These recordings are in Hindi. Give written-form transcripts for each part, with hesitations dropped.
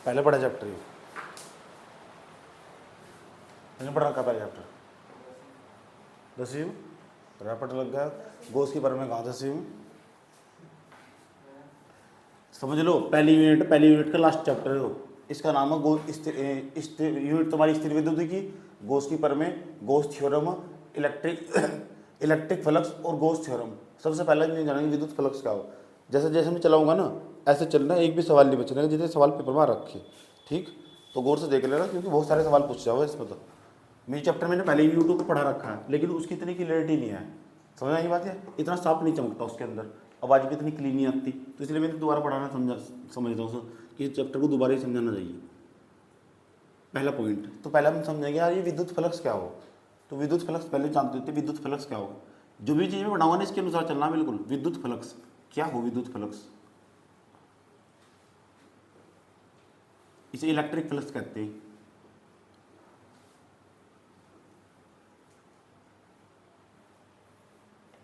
पहले पढ़ा चैप्टर, ये मैंने पढ़ रखा पहले चैप्टर। 10वीं में रैपट लग गया। गोस की पर में कहाँ 10वीं में समझ लो। पहली यूनिट का लास्ट चैप्टर है वो। इसका नाम है यूनिट तुम्हारी स्थिर विद्युत की, गोस की पर में, गोस थ्योरम, इलेक्ट्रिक फ्लक्स और गोस थ्योरम। सबसे पहले नहीं जानेंगे विद्युत फ्लक्स क्या हो। जैसे जैसे मैं चलाऊंगा ना ऐसे चलना, एक भी सवाल नहीं बचेगा जितने सवाल पेपर में रखे। ठीक, तो गौर से देख लेना क्योंकि बहुत सारे सवाल पूछ जाओगे इसमें। तो मेरे चैप्टर मैंने पहले यूट्यूब पर पढ़ा रखा है, लेकिन उसकी इतनी क्लियरिटी नहीं है। समझ आई बात है, इतना साफ नहीं चमकता उसके अंदर, आवाज़ भी इतनी क्लीन नहीं आती। तो इसलिए मैंने दोबारा पढ़ाना समझता हूँ कि चैप्टर को दोबारा ही समझाना चाहिए। पहला पॉइंट तो पहला हम समझेंगे यार ये विद्युत फ्लक्स क्या हो। तो विद्युत फ्लक्स पहले जानते थे विद्युत फ्लक्स क्या हो। जो भी चीज़ में पढ़ाऊंगा ना इसके अनुसार चलना बिल्कुल। विद्युत फ्लक्स क्या हो, विद्युत फ्लक्स इसे इलेक्ट्रिक फ्लक्स कहते हैं।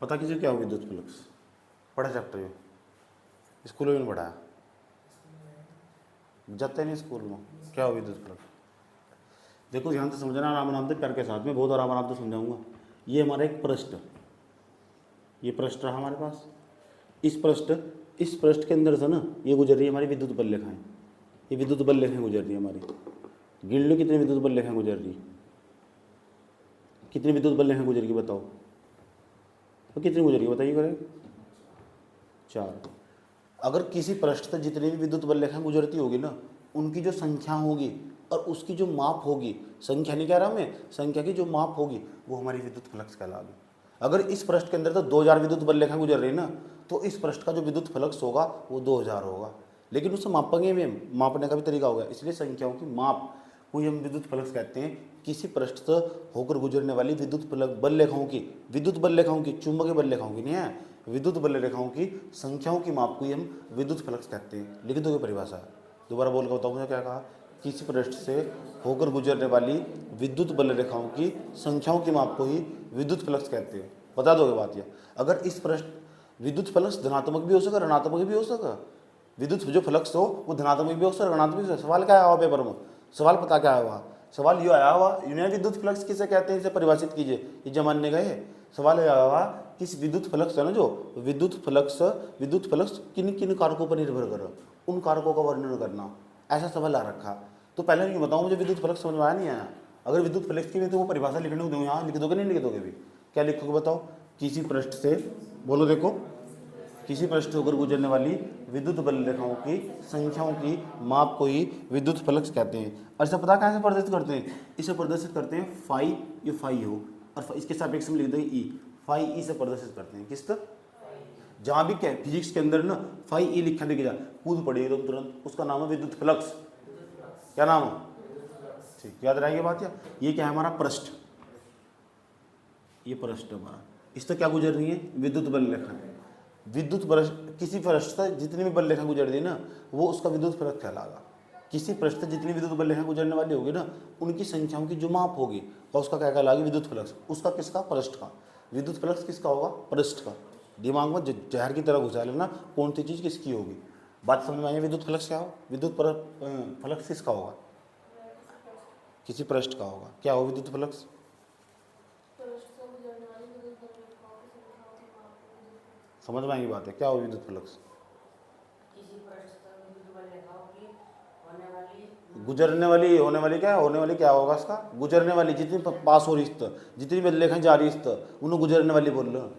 पता किसी क्या हो विद्युत फ्लक्स, पढ़ा चैप्टर ये स्कूल में पढ़ाया, जाते नहीं स्कूल में। क्या हो विद्युत फ्लक्स, देखो ध्यान से समझना, आराम से प्यार के साथ में, बहुत आराम से समझाऊंगा। ये हमारा एक पृष्ठ, ये पृष्ठ रहा हमारे पास। इस पृष्ठ के अंदर से ना ये गुजर रही है हमारी विद्युत बल रेखाएं। ये विद्युत बल रेखाएं गुजर रही है हमारी। गिन लो कितनी विद्युत बल रेखाएं गुजर रही, कितनी विद्युत बल रेखाएं गुजरेगी बताओ। तो कितनी गुजरेगी बताइए करें, 4। अगर किसी पृष्ठ से जितनी भी विद्युत बल रेखाएं गुजरती होगी ना, उनकी जो संख्या होगी और उसकी जो माप होगी, संख्या नहीं कह रहा मैं, संख्या की जो माप होगी वो हमारी विद्युत फ्लक्स कहलाएगी। अगर इस पृष्ठ के अंदर तो 2000 विद्युत बल रेखाएं गुजर रही ना, तो इस पृष्ठ का जो विद्युत फ्लक्स होगा वो 2000 होगा। लेकिन उससे मापेंगे भी हम, मापने का भी तरीका होगा, इसलिए संख्याओं की माप को हम विद्युत फ्लक्स कहते हैं। किसी पृष्ठ से होकर गुजरने वाली विद्युत बल रेखाओं की, चुंबकीय बल रेखाओं की नहीं है, विद्युत बल रेखाओं की संख्याओं की माप को हम विद्युत फ्लक्स कहते हैं। लिख दो ये परिभाषा है, दोबारा बोल कर बताओ मुझे क्या कहा। किसी पृष्ठ से होकर गुजरने वाली विद्युत बल रेखाओं की संख्याओं की माप को ही विद्युत फ्लक्स कहते हैं। बता दोगे बात ये। अगर इस पृष्ठ विद्युत फ्लक्स धनात्मक भी हो सका, ऋणात्मक भी हो सका। विद्युत जो फ्लक्स हो वो धनात्मक भी हो सकता है, ऋणात्मक भी हो सकता। सवाल क्या आया हुआ पेपर में, सवाल पता क्या आया हुआ, सवाल ये आया हुआ यूनियन विद्युत फ्लक्स किसे कहते हैं, इसे परिभाषित कीजिए। ये जमाने गए सवाल आया हुआ कि इस विद्युत फ्लक्स है ना, जो विद्युत फ्लक्स किन किन कारकों पर निर्भर कर, उन कारकों का वर्णन करना, ऐसा सवाल आ रखा। तो पहले नहीं बताऊँ मुझे विद्युत फ्लक्स समझ में आया नहीं आया। अगर विद्युत फ्लक्स की भी तो वो परिभाषा लिखने को दूँ, यहाँ लिख दोगे नहीं लिख दोगे भी, क्या लिखोगे बताओ। किसी पृष्ठ से, बोलो देखो, किसी पृष्ठ होकर गुजरने वाली विद्युत बल रेखाओं की संख्याओं की माप को ही विद्युत फ्लक्स कहते हैं। और इसे पता कैसे प्रदर्शित करते हैं, इसे प्रदर्शित करते हैं फाई, ये फाई हो और इसके सापेक्ष में लिख देंगे ई, फाई ई से प्रदर्शित करते हैं। किस तरह, जहाँ भी क्या फिजिक्स के अंदर ना फाई ई लिखा दिख जाए कूद पड़ेगी तो तुरंत, उसका नाम है विद्युत फ्लक्स। क्या नाम है, ठीक याद रहेगी बात। ये क्या है हमारा पृष्ठ, ये पृष्ठ हमारा, इस तरह क्या गुजर रही है विद्युत बल रेखा। विद्युत पृष्ठ, किसी पृष्ठ से जितनी भी बल रेखा गुजर रही है ना वो उसका विद्युत फ्लक्स कहलाएगा। किसी पृष्ठ से जितनी विद्युत बल रेखा गुजरने वाली होगी ना उनकी संख्याओं की जो माप होगी और उसका क्या कहलाएगी विद्युत फ्लक्स। उसका किसका, पृष्ठ का। विद्युत फ्लक्स किसका होगा, पृष्ठ का। दिमाग में जहर की तरह घुसा लेना कौन सी चीज़ किसकी होगी। बात समझ में आई, विद्युत फ्लक्स क्या हो, विद्युत फ्लक्स किसका होगा, किसी पृष्ठ का होगा। क्या हो विद्युत फ्लक्स, समझ में आएगी बात है। क्या हो विद्युत फ्लक्स, गुजरने वाली, होने वाली क्या है, होने वाली क्या होगा इसका, गुजरने वाली, जितनी पास हो रही इस जितनी बल रेखाएं जा रही इस उन्हें गुजरने वाली बोल लो।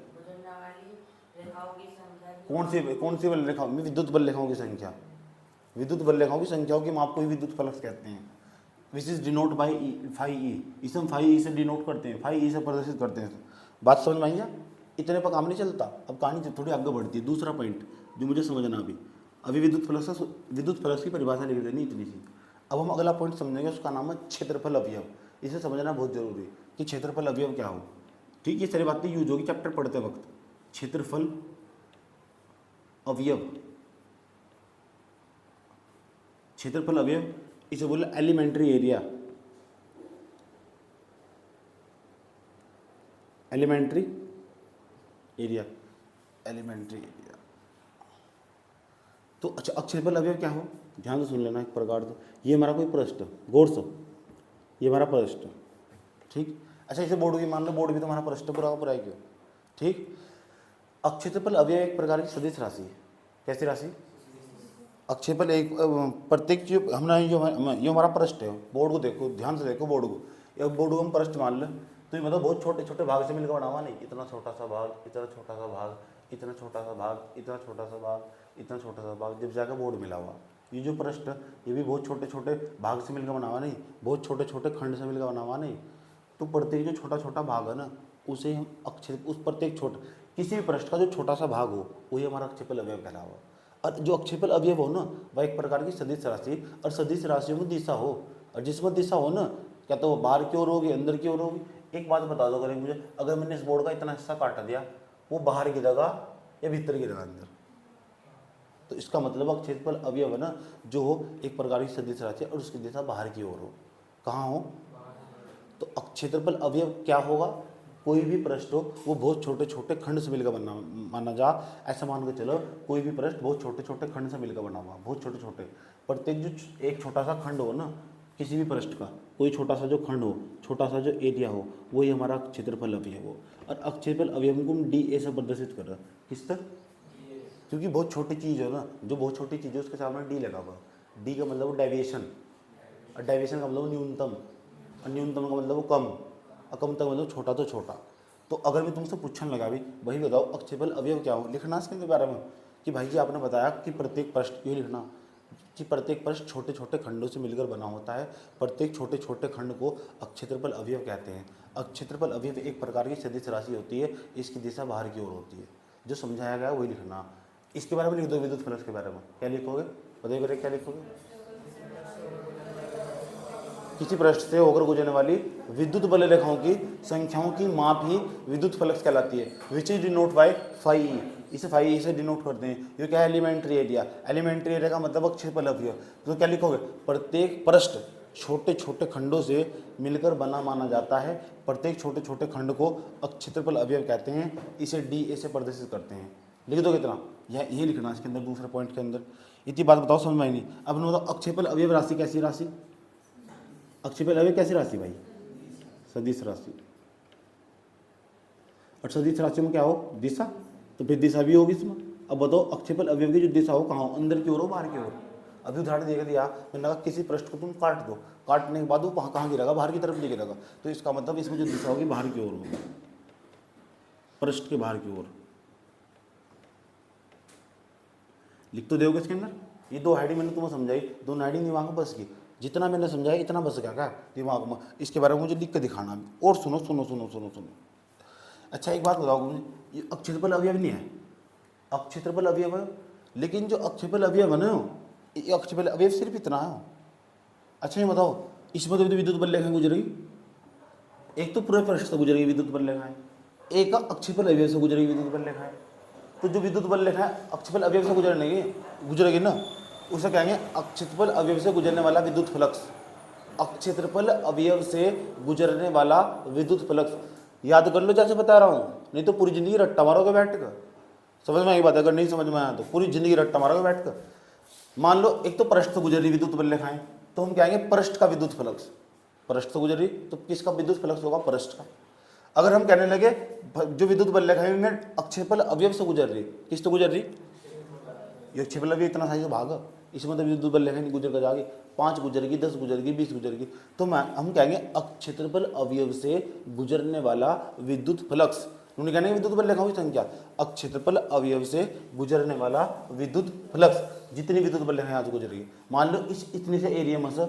कौन सी बल रेखाओं में, विद्युत बल रेखाओं की संख्या, विद्युत बल रेखाओं की संख्याओं की माप को ही विद्युत फ्लक्स कहते हैं। Which is denote by phi E, इसे हम फाई ई से डिनोट करते हैं, फाई ई से प्रदर्शित करते हैं। बात समझ में आई है, इतने पर काम नहीं चलता। अब कहानी थोड़ी आगे बढ़ती है। दूसरा पॉइंट जो मुझे समझना, अभी विद्युत फ्लक्स की परिभाषा लिख देनी इतनी सी। अब हम अगला पॉइंट समझेंगे, उसका नाम है क्षेत्रफल अवयव। इसे समझना बहुत जरूरी है कि क्षेत्रफल अवयव क्या हो। ठीक, ये सारी बातें यूज होगी चैप्टर पढ़ते वक्त। क्षेत्रफल अवयव, क्षेत्रफल अवयव इसे बोले elementary area, elementary area, elementary area. तो अच्छा, क्षेत्रफल अवयव क्या हो, ध्यान से सुन लेना एक प्रकार से, ये हमारा कोई पृष्ठ, गौर से, ये हमारा पृष्ठ, ठीक। अच्छा इसे बोर्ड भी मान लो, बोर्ड भी तो हमारा पृष्ठ पूरा का पूरा है क्यों, ठीक। अक्षेत्रफल अवयव एक प्रकार की सदिश राशि है। कैसी राशि? अक्षेपल एक प्रत्येक जो हमने जो हमारा पृष्ठ है, बोर्ड को देखो ध्यान से देखो, बोर्ड को, या बोर्ड को हम पृष्ठ मान ले तो ये मतलब बहुत छोटे छोटे भाग से मिलकर बनावा नहीं, इतना छोटा सा भाग, इतना छोटा सा भाग, इतना छोटा सा भाग, इतना छोटा सा भाग, इतना छोटा सा भाग, जब जाकर बोर्ड मिला हुआ। ये जो पृष्ठ ये भी बहुत छोटे छोटे भाग से मिलकर बनावा नहीं, बहुत छोटे छोटे खंड से मिलकर बनावा नहीं। तो प्रत्येक जो छोटा छोटा भाग है ना, उसे हम अक्षेप, उस प्रत्येक छोटा किसी भी पृष्ठ का जो छोटा सा भाग हो वही हमारा अक्षेपल अवयव कहलावा। और जो अक्षेपल अवयव हो ना वह एक प्रकार की सदिश राशि, और सदिश राशियों में दिशा हो, और जिसमें दिशा हो ना, क्या तो वो बाहर की ओर होगी अंदर की ओर होगी। एक बात बता दो करें मुझे, अगर मैंने इस बोर्ड का इतना हिस्सा काट दिया, वो बाहर गिरेगा या भीतर गिरेगा अंदर? तो इसका मतलब अक्षेपल अवयव है ना जो हो एक प्रकार की सदिश राशि और उसकी दिशा बाहर की ओर हो। कहाँ हो? तो अक्षेत्रफल अवयव क्या होगा? कोई भी पृष्ठ हो वो बहुत छोटे छोटे खंड से मिलकर बना माना जा, ऐसा मान के चलो कोई भी पृष्ठ बहुत छोटे छोटे खंड से मिलकर बना हुआ, बहुत छोटे छोटे, प्रत्येक जो एक छोटा सा खंड हो ना किसी भी पृष्ठ का, कोई छोटा सा जो खंड हो, छोटा सा जो एरिया हो, वही हमारा क्षेत्रफल अवयव हो। और अक्षेत्रफल अवयव को हम डी ए से प्रदर्शित कर रहे हैं, किस तरह? क्योंकि बहुत छोटी चीज़ हो ना, जो बहुत छोटी चीज़ है उसके सामने डी लगा हुआ। डी का मतलब डेविएशन, और डेविएशन का मतलब न्यूनतम, और न्यूनतम का मतलब वो कम, और कम तक मतलब छोटा तो छोटा। तो अगर मैं तुमसे पूछने लगा भी वही बताओ अक्षेपल अवयव क्या हो, लिखना इसके बारे में कि भाई जी आपने बताया कि प्रत्येक पृष्ठ, ये लिखना कि प्रत्येक पृष्ठ छोटे छोटे खंडों से मिलकर बना होता है, प्रत्येक छोटे छोटे खंड को अक्षेत्रफल अवयव कहते हैं। अक्षेत्रफल अवयव एक प्रकार की सदिश राशि होती है, इसकी दिशा बाहर की ओर होती है। जो समझाया गया वही लिखना। इसके बारे में लिख दो, विद्युत फलक के बारे में क्या लिखोगे बताइए, क्या लिखोगे? किसी पृष्ठ से होकर गुजरने वाली विद्युत बल रेखाओं की संख्याओं की माप ही विद्युत फलक कहलाती है, which is denote by phi E. इसे फाई ई से डिनोट करते हैं। ये क्या है? Elementary area. एलिमेंट्री एरिया का मतलब अक्षेत्रफल अवयव। तो क्या लिखोगे? प्रत्येक पृष्ठ छोटे छोटे खंडों से मिलकर बना माना जाता है, प्रत्येक छोटे छोटे खंड को अक्षेत्रफल अवयव कहते हैं, इसे डी ए से प्रदर्शित करते हैं। लिख दो कितना, ये लिखना इसके अंदर, दूसरे पॉइंट के अंदर। इतनी बात बताओ, समझ में आई नहीं? अब बताओ अक्षेत्रफल अवयव राशि कैसी राशि? अक्षेपल अवयव कैसी राशि भाई? सदिश राशि। और सदिश राशि में क्या हो? दिशा। तो फिर दिशा भी होगी इसमें। अब बताओ अक्षेपल अवयव की जो दिशा हो कहाँ हो? अंदर की ओर हो बाहर की ओर? अभी उदाहरण देकर दिया मैंने कहा किसी पृष्ठ को तुम काट दो, काटने के बाद वो कहाँ गिरेगा? बाहर की तरफ नहीं गिरेगा। तो इसका मतलब इसमें जो दिशा होगी बाहर की ओर होगी, पृष्ठ के बाहर की ओर। लिख तो दोगे इसके अंदर। ये दो हेडिंग मैंने तुम्हें समझाई, दोनों हेडिंग दिमाग में बस की, जितना मैंने समझाया इतना बस गया क्या दिमाग में? इसके बारे में मुझे लिख के दिखाना भी। और सुनो सुनो सुनो सुनो सुनो। अच्छा एक बात बताओ मुझे, ये अक्षेत्रफल अवयव नहीं है, अक्षेत्रफल अवयव है, लेकिन जो अक्षेत्रफल अवयव है ना, ये अक्षेत्रफल अवयव सिर्फ इतना है। अच्छा ये बताओ, इसमें तो विद्युत बल रेखाएं गुजरेगी, एक तो पूरे पृष्ठ से गुजरेगी विद्युत बल रेखाएं, एक अक्षेत्रफल अवयव से गुजरेगी विद्युत बल रेखाएं। तो जो विद्युत बल रेखाएं अक्षेत्रफल अवयव से गुजरेगी ना, उसे कहेंगे अक्षेत्रफल अवयव से गुजरने वाला विद्युत फ्लक्स। अक्षेत्रफल अवयव से गुजरने वाला विद्युत फ्लक्स याद कर लो जैसे बता रहा हूँ, नहीं तो पूरी जिंदगी रट्टा मारोगे बैठ कर। समझ में आई बात? अगर नहीं समझ में आया तो पूरी जिंदगी रट्टा मारोगे बैठ कर। मान लो एक तो पृष्ठ से गुजर रही विद्युत बल रेखाएं, तो हम कहेंगे पृष्ठ का विद्युत फ्लक्स। पृष्ठ से गुजर रही तो किसका विद्युत फ्लक्स होगा? पृष्ठ का। अगर हम कहने लगे जो विद्युत बल रेखाएं में अक्षेत्रफल अवयव से गुजर रही, किस तो गुजर रही? ये अक्षेत्रफल अवयव इतना साइज भाग, इसमें तो विद्युत बल रेखा नहीं गुजर कर जाएगी, 5 गुजरेगी, 10 गुजरेगी, 20 गुजरेगी। तो हम कहेंगे अक्षेत्रफल अवयव से गुजरने वाला विद्युत फ्लक्स। उन्होंने कहने विद्युत बल रेखाओं की संख्या, अक्षेत्रफल अवयव से गुजरने वाला विद्युत फ्लक्स, जितनी विद्युत बल रेखाएं आज गुजरेगी। मान लो इस इतने से एरिया में से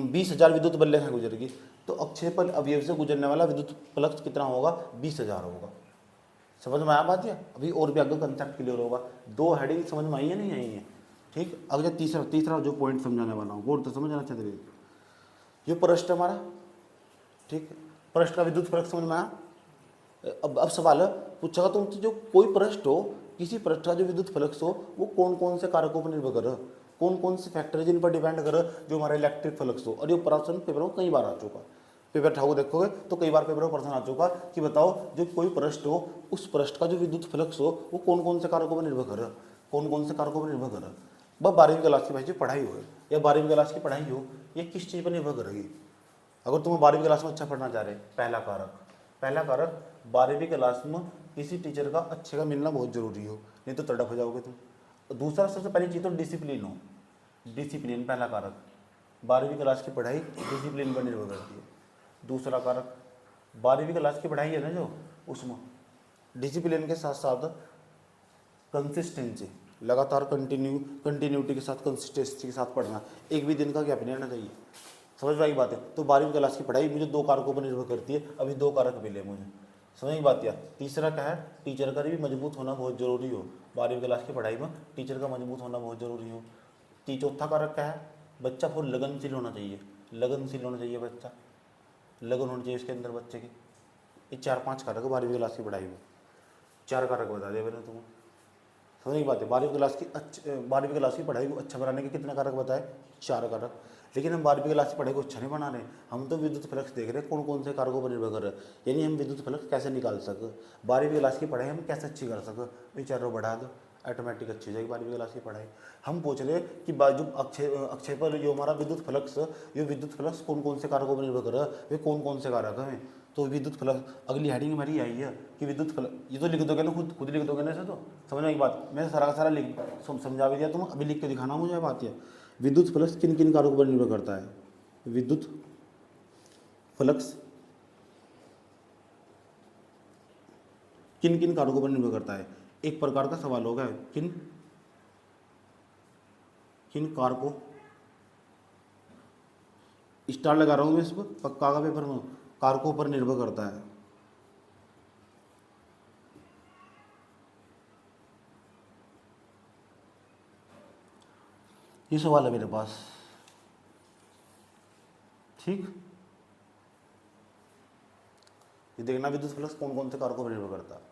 20,000 विद्युत बल रेखाएं गुजरेगी, तो अक्षेत्रफल अवयव से गुजरने वाला विद्युत फ्लक्स कितना होगा? 20,000 होगा। समझ में आया बात? अभी और भी आगे कंसेप्ट क्लियर होगा। दो हेडिंग समझ में आई है नहीं आई है? ठीक। अगर तीसरा जो पॉइंट समझाने वाला हूँ वो तो समझना चाहिए। ये पृष्ठ हमारा, ठीक, पृष्ठ का विद्युत फ्लक्स समझ में आया। अब सवाल पूछेगा तुमसे, जो कोई पृष्ठ हो, किसी पृष्ठ का जो विद्युत फ्लक्स हो वो कौन कौन से कारकों पर निर्भर करे, कौन कौन से फैक्टर जिन पर डिपेंड करे जो हमारा इलेक्ट्रिक फ्लक्स हो। और ये प्रश्न पेपर में कई बार आ चुका, पेपर ठाकुर देखोगे तो कई बार पेपर में प्रश्न आ चुका कि बताओ जो कोई पृष्ठ हो उस पृष्ठ का जो विद्युत फ्लक्स हो वो कौन कौन से कारकों पर निर्भर करे, कौन कौन से कारकों पर निर्भर करे। वह 12वीं क्लास की भाई जो पढ़ाई हो या 12वीं क्लास की पढ़ाई हो, ये किस चीज़ पर निर्भर करेगी। अगर तुम 12वीं क्लास में अच्छा पढ़ना चाह रहे, पहला कारक 12वीं क्लास में किसी टीचर का अच्छे का मिलना बहुत ज़रूरी हो, नहीं तो तड़प हो जाओगे तुम। दूसरा सबसे पहली चीज़ तो डिसिप्लिन हो, डिसिप्लिन पहला कारक। 12वीं क्लास की पढ़ाई डिसिप्लिन पर निर्भर करती है। दूसरा कारक 12वीं क्लास की पढ़ाई है ना जो, उसमें डिसिप्लिन के साथ साथ कंसिस्टेंसी, लगातार कंटिन्यूटी के साथ, कंसिस्टेंसी के साथ पढ़ना, एक भी दिन का गैप नहीं रहना चाहिए। समझ में आई बात है। तो 12वीं क्लास की पढ़ाई मुझे 2 कारकों पर निर्भर करती है, अभी 2 कारक मिले मुझे, समझ में बात या। तीसरा क्या है, टीचर का भी मजबूत होना बहुत जरूरी हो, 12वीं क्लास की पढ़ाई में टीचर का मजबूत होना बहुत जरूरी हो। चौथा कारक क्या है, बच्चा बहुत लगनशील होना चाहिए, लगनशील होना चाहिए बच्चा, लगन होनी चाहिए उसके अंदर बच्चे की। ये 4-5 कारक 12वीं क्लास की पढ़ाई में, 4 कारक बता दिए मैंने तुम्हें, समझ की बात है। 12वीं क्लास की पढ़ाई को अच्छा बनाने के कितने कारक बताए, 4 कारक। लेकिन हम 12वीं क्लास की पढ़ाई को अच्छा नहीं बना रहे, हम तो विद्युत फ्लक्स देख रहे हैं कौन कौन से कारकों पर निर्भर कर रहे हैं, यानी हम विद्युत फ्लक्स कैसे निकाल सकें, 12वीं क्लास की पढ़ाई हम कैसे अच्छी कर सकें। विचारों बढ़ा दो, ऑटोमेटिक अच्छी हो जाएगी 12वीं क्लास की पढ़ाई। हम पूछ रहे कि जो अक्षय पर जो हमारा विद्युत फ्लक्स, ये विद्युत फ्लक्स कौन कौन से कारकों पर निर्भर कर रहा है, वे कौन कौन से कारक हैं। तो विद्युत फ्लक्स अगली हेडिंग हमारी आई है कि विद्युत फ्लक्स, ये तो लिख दोगे ना, खुद लिख दोगे ना ऐसे, तो समझने की बात, मैंने सारा का सारा लिख समझा भी दिया, तुम अभी लिख के दिखाना मुझे बात है। विद्युत फ्लक्स किन किन कारकों पर निर्भर करता है, विद्युत फ्लक्स किन किन कारकों पर निर्भर करता है। एक प्रकार का सवाल होगा, किन किन कारकों, स्टार लगा रहा हूं मैं इस पर, पक्का का पेपर में, कारकों पर निर्भर करता है। ये सवाल है मेरे पास, ठीक। ये देखना विद्युत फ्लक्स कौन कौन से कारकों पर निर्भर करता है।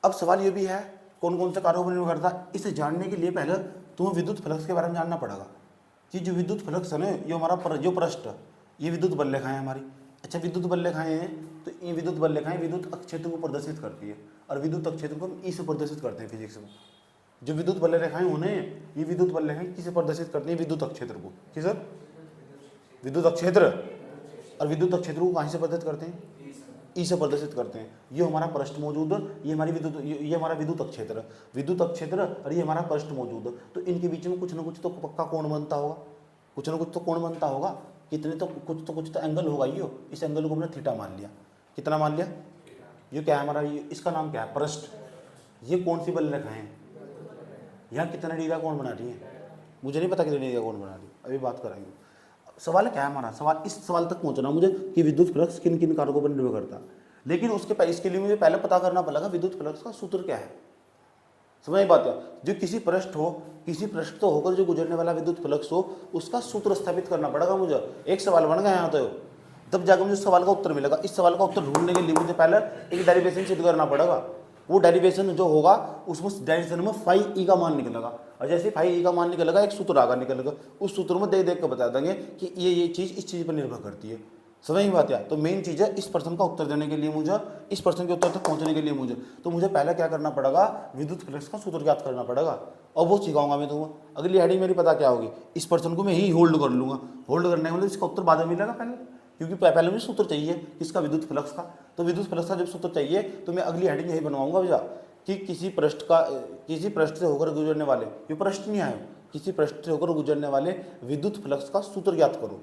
अब सवाल ये भी है कौन कौन से कारकों पर निर्भर करता है, इसे जानने के लिए पहले तुम्हें विद्युत फ्लक्स के बारे में जानना पड़ेगा कि जो विद्युत फ्लक्स है ना, ये हमारा जो पृष्ठ, ये विद्युत बल रेखाएं हमारी। अच्छा, विद्युत बल रेखाएं हैं, तो ये विद्युत बल रेखाएं विद्युत अक्षेत्र को प्रदर्शित करती है, और विद्युत अक्षेत्र को हम ई से प्रदर्शित करते हैं फिजिक्स में। जो विद्युत बल रेखाएं होने, ये विद्युत बल रेखाएं किसे प्रदर्शित करती है, विद्युत अक्षेत्र को। किस, विद्युत अक्षेत्र, और विद्युत अक्षेत्र को कहाँ से प्रदर्शित करते हैं, ई से प्रदर्शित करते हैं। ये हमारा पृष्ठ मौजूद, ये हमारी विद्युत, ये हमारा विद्युत अक्षेत्र, और ये हमारा पृष्ठ मौजूद। तो इनके बीच में कुछ ना कुछ तो पक्का कोण बनता होगा, कुछ ना कुछ तो कोण बनता होगा, कितने तो कुछ तो एंगल होगा। ये इस एंगल को हमने थीटा मान लिया, कितना मान लिया, ये क्या है हमारा, ये इसका नाम क्या है, पृष्ठ। ये कौन सी बल रेखाएं हैं, यहाँ कितना डिग्री का कोण बना रही है, मुझे नहीं पता कितने डिग्री का कोण बना रही है, अभी बात करेंगे। सवाल क्या है हमारा, सवाल इस सवाल तक पहुंचना मुझे कि विद्युत फ्लक्स किन किन कारकों पर निर्भर करता है। लेकिन इसके लिए मुझे पहले पता करना पड़ेगा विद्युत फ्लक्स का सूत्र क्या है। समझ बात है, जो किसी पृष्ठ तो होकर जो गुजरने वाला विद्युत फ्लक्स हो, उसका सूत्र स्थापित करना पड़ेगा मुझे। एक सवाल बन गया यहाँ तो, तब जाकर मुझे सवाल का उत्तर मिलेगा। इस सवाल का उत्तर ढूंढने के लिए मुझे पहले एक डेरिवेशन सिद्ध करना पड़ेगा। वो डेरिवेशन जो होगा उसमें डेरिवेशन में फाई ई का मान निकलेगा, और जैसे फाई ई का मान निकलेगा एक सूत्र आगे निकलेगा, उस सूत्र में देख देख कर बता देंगे कि ये चीज़ इस चीज़ पर निर्भर करती है। समझ में बात है। तो मेन चीज़ है इस प्रश्न का उत्तर देने के लिए मुझे, इस प्रश्न के उत्तर तक पहुंचने के लिए मुझे पहले क्या करना पड़ेगा, विद्युत फ्लक्स का सूत्र ज्ञात करना पड़ेगा, और वो सिखाऊंगा मैं तुम्हें। अगली हेडिंग मेरी पता क्या होगी, इस प्रश्न को मैं ही होल्ड कर लूँगा। होल्ड करने के मतलब इसका उत्तर बाद में मिलेगा पहले, क्योंकि पहले मुझे सूत्र चाहिए किसका, विद्युत फ्लक्स का। तो विद्युत फ्लक्स का जब सूत्र चाहिए तो मैं अगली हेडिंग यही बनवाऊंगा भैया कि किसी पृष्ठ से होकर गुजरने वाले, ये प्रश्न नहीं आए, किसी पृष्ठ से होकर गुजरने वाले विद्युत फ्लक्स का सूत्र ज्ञात करो।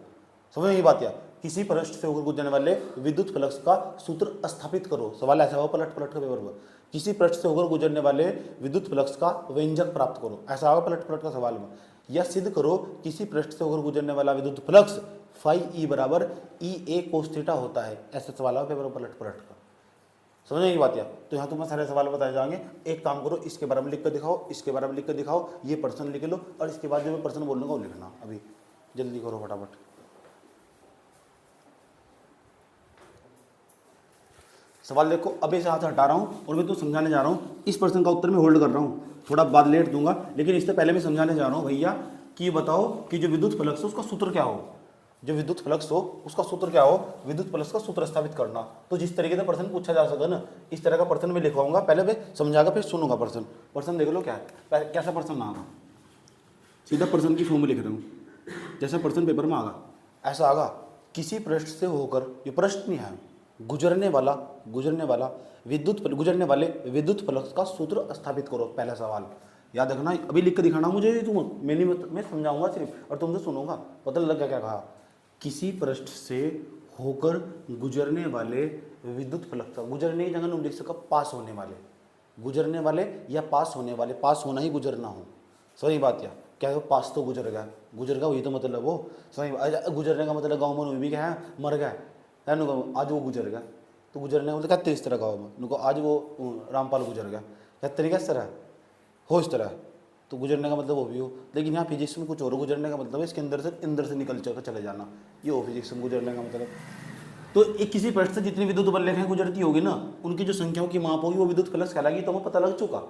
समझ में बात, या किसी पृष्ठ से होकर गुजरने वाले विद्युत फ्लक्स का सूत्र स्थापित करो। सवाल ऐसा होगा पलट का पेपर पर, किसी पृष्ठ से होकर गुजरने वाले विद्युत फ्लक्स का व्यंजक प्राप्त करो, ऐसा होगा पलट का सवाल में। या सिद्ध करो किसी पृष्ठ से होकर गुजरने वाला विद्युत फ्लक्स फाई ई बराबर ई ए कोस थीटा होता है, ऐसा सवाल होगा पेपर पलट का। समझने की बात है। तो यहाँ तुम्हें सारे सवाल बताए जाएंगे। एक काम करो, इसके बारे में लिख कर दिखाओ, इसके बारे में लिख कर दिखाओ, ये प्रश्न लिख लो, और इसके बाद जो मैं प्रश्न बोलूँगा वो लिखना। अभी जल्दी करो फटाफट। सवाल देखो, अभी से हाथ हटा रहा हूँ और मैं तो समझाने जा रहा हूँ। इस प्रश्न का उत्तर मैं होल्ड कर रहा हूँ, थोड़ा बाद लेट दूंगा, लेकिन इससे पहले मैं समझाने जा रहा हूँ भैया कि बताओ कि जो विद्युत फ्लक्स है उसका सूत्र क्या हो। जो विद्युत फ्लक्स हो उसका सूत्र क्या हो, विद्युत फ्लक्स का सूत्र स्थापित करना। तो जिस तरीके से प्रश्न पूछा जा सके ना, इस तरह का प्रश्न मैं लिखवाऊंगा, पहले मैं समझागा फिर सुनूंगा प्रश्न। प्रश्न देख लो क्या है, कैसा प्रश्न आगा, सीधा प्रश्न की फॉर्म में लिख रहा हूँ, जैसा प्रश्न पेपर में आगा ऐसा आगा। किसी पृष्ठ से होकर, ये प्रश्न नहीं है, गुजरने वाले विद्युत फ्लक्स का सूत्र स्थापित करो, पहला सवाल याद रखना। अभी लिख के दिखाना मुझे, तुम मैं समझाऊंगा सिर्फ और तुमसे सुनूंगा, पता लग गया क्या कहा। किसी पृष्ठ से होकर गुजरने वाले विद्युत फ्लक्स, गुजरने की जगह लिख सका पास होने वाले, गुजरने वाले या पास होने वाले, पास होना ही गुजरना हो, सही बात। या क्या है, पास तो गुजर गया वही तो मतलब वो सही। गुजरने का मतलब गाँव में भी क्या है, मर गया है नुको, आज वो गुजर गया, तो गुजरने का मतलब कहते इस तरह गाँव में नुको, आज वो रामपाल गुजर गया, कहते नहीं क्या इस तरह हो, इस तरह तो गुजरने का मतलब वो भी हो। लेकिन यहाँ फिजिक्स में कुछ और, गुजरने का मतलब इसके अंदर से निकल चले जाना, ये हो फिजिक्स में गुजरने का मतलब। तो एक किसी पृष्ठ से जितनी विद्युत बल्लेखें गुजरती होगी ना, उनकी जो संख्याओं की माप होगी वो विद्युत फ्लक्स कहलाएगी, तो हमें पता लग चुका।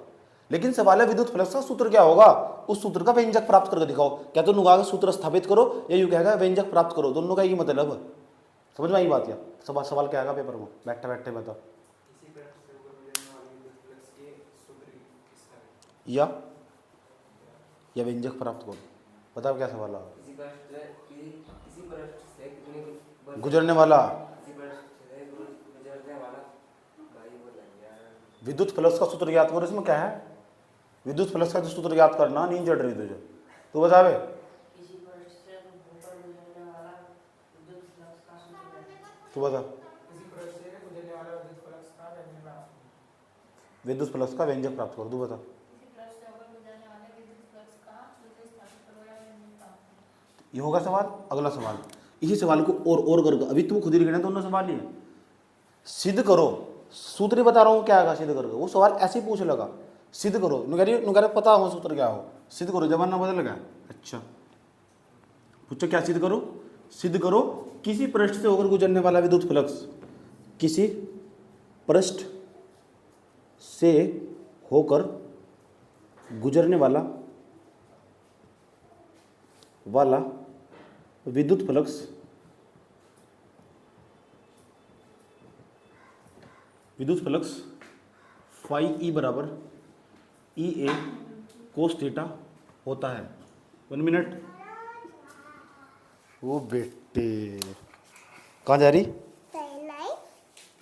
लेकिन सवाल है विद्युत फ्लक्स का सूत्र क्या होगा, उस सूत्र का व्यंजक प्राप्त करके दिखाओ। क्या तो नुगा का सूत्र स्थापित करो या यूं कहेगा व्यंजक प्राप्त करो, दोनों का ही मतलब। समझ में आई बात। या सवाल क्या आएगा पेपर में, बैठे बैठे बताओ। या व्यंजक प्राप्त करो, बताओ क्या सवाल है। गुजरने वाला विद्युत फ्लक्स का सूत्र याद करो, इसमें क्या है, विद्युत फ्लक्स का सूत्र याद करना, नींद चढ़ रही तुझे तो बतावे। तू बता, विद्युत फ्लक्स का व्यंजक प्राप्त करो, तू बता। ये होगा सवाल। अगला सवाल, इसी सवाल को और करके, अभी तुम खुद ही लिखना, दोनों सवाल ही है। सिद्ध करो, सूत्र ही बता रहा हूँ क्या आएगा सिद्ध करके, वो सवाल ऐसे ही पूछ लगा, सिद्ध करो, नुकरी पता हो सूत्र क्या हो, सिद्ध करो, जमाना बदल गया। अच्छा पूछो क्या सिद्ध करो, सिद्ध करो किसी पृष्ठ से होकर गुजरने वाला विद्युत फ्लक्स, किसी पृष्ठ से होकर गुजरने वाला विद्युत फ्लक्स फाई ई बराबर ई ए कोस थीटा होता है। 1 मिनट, वो बेटे कहाँ जा रही,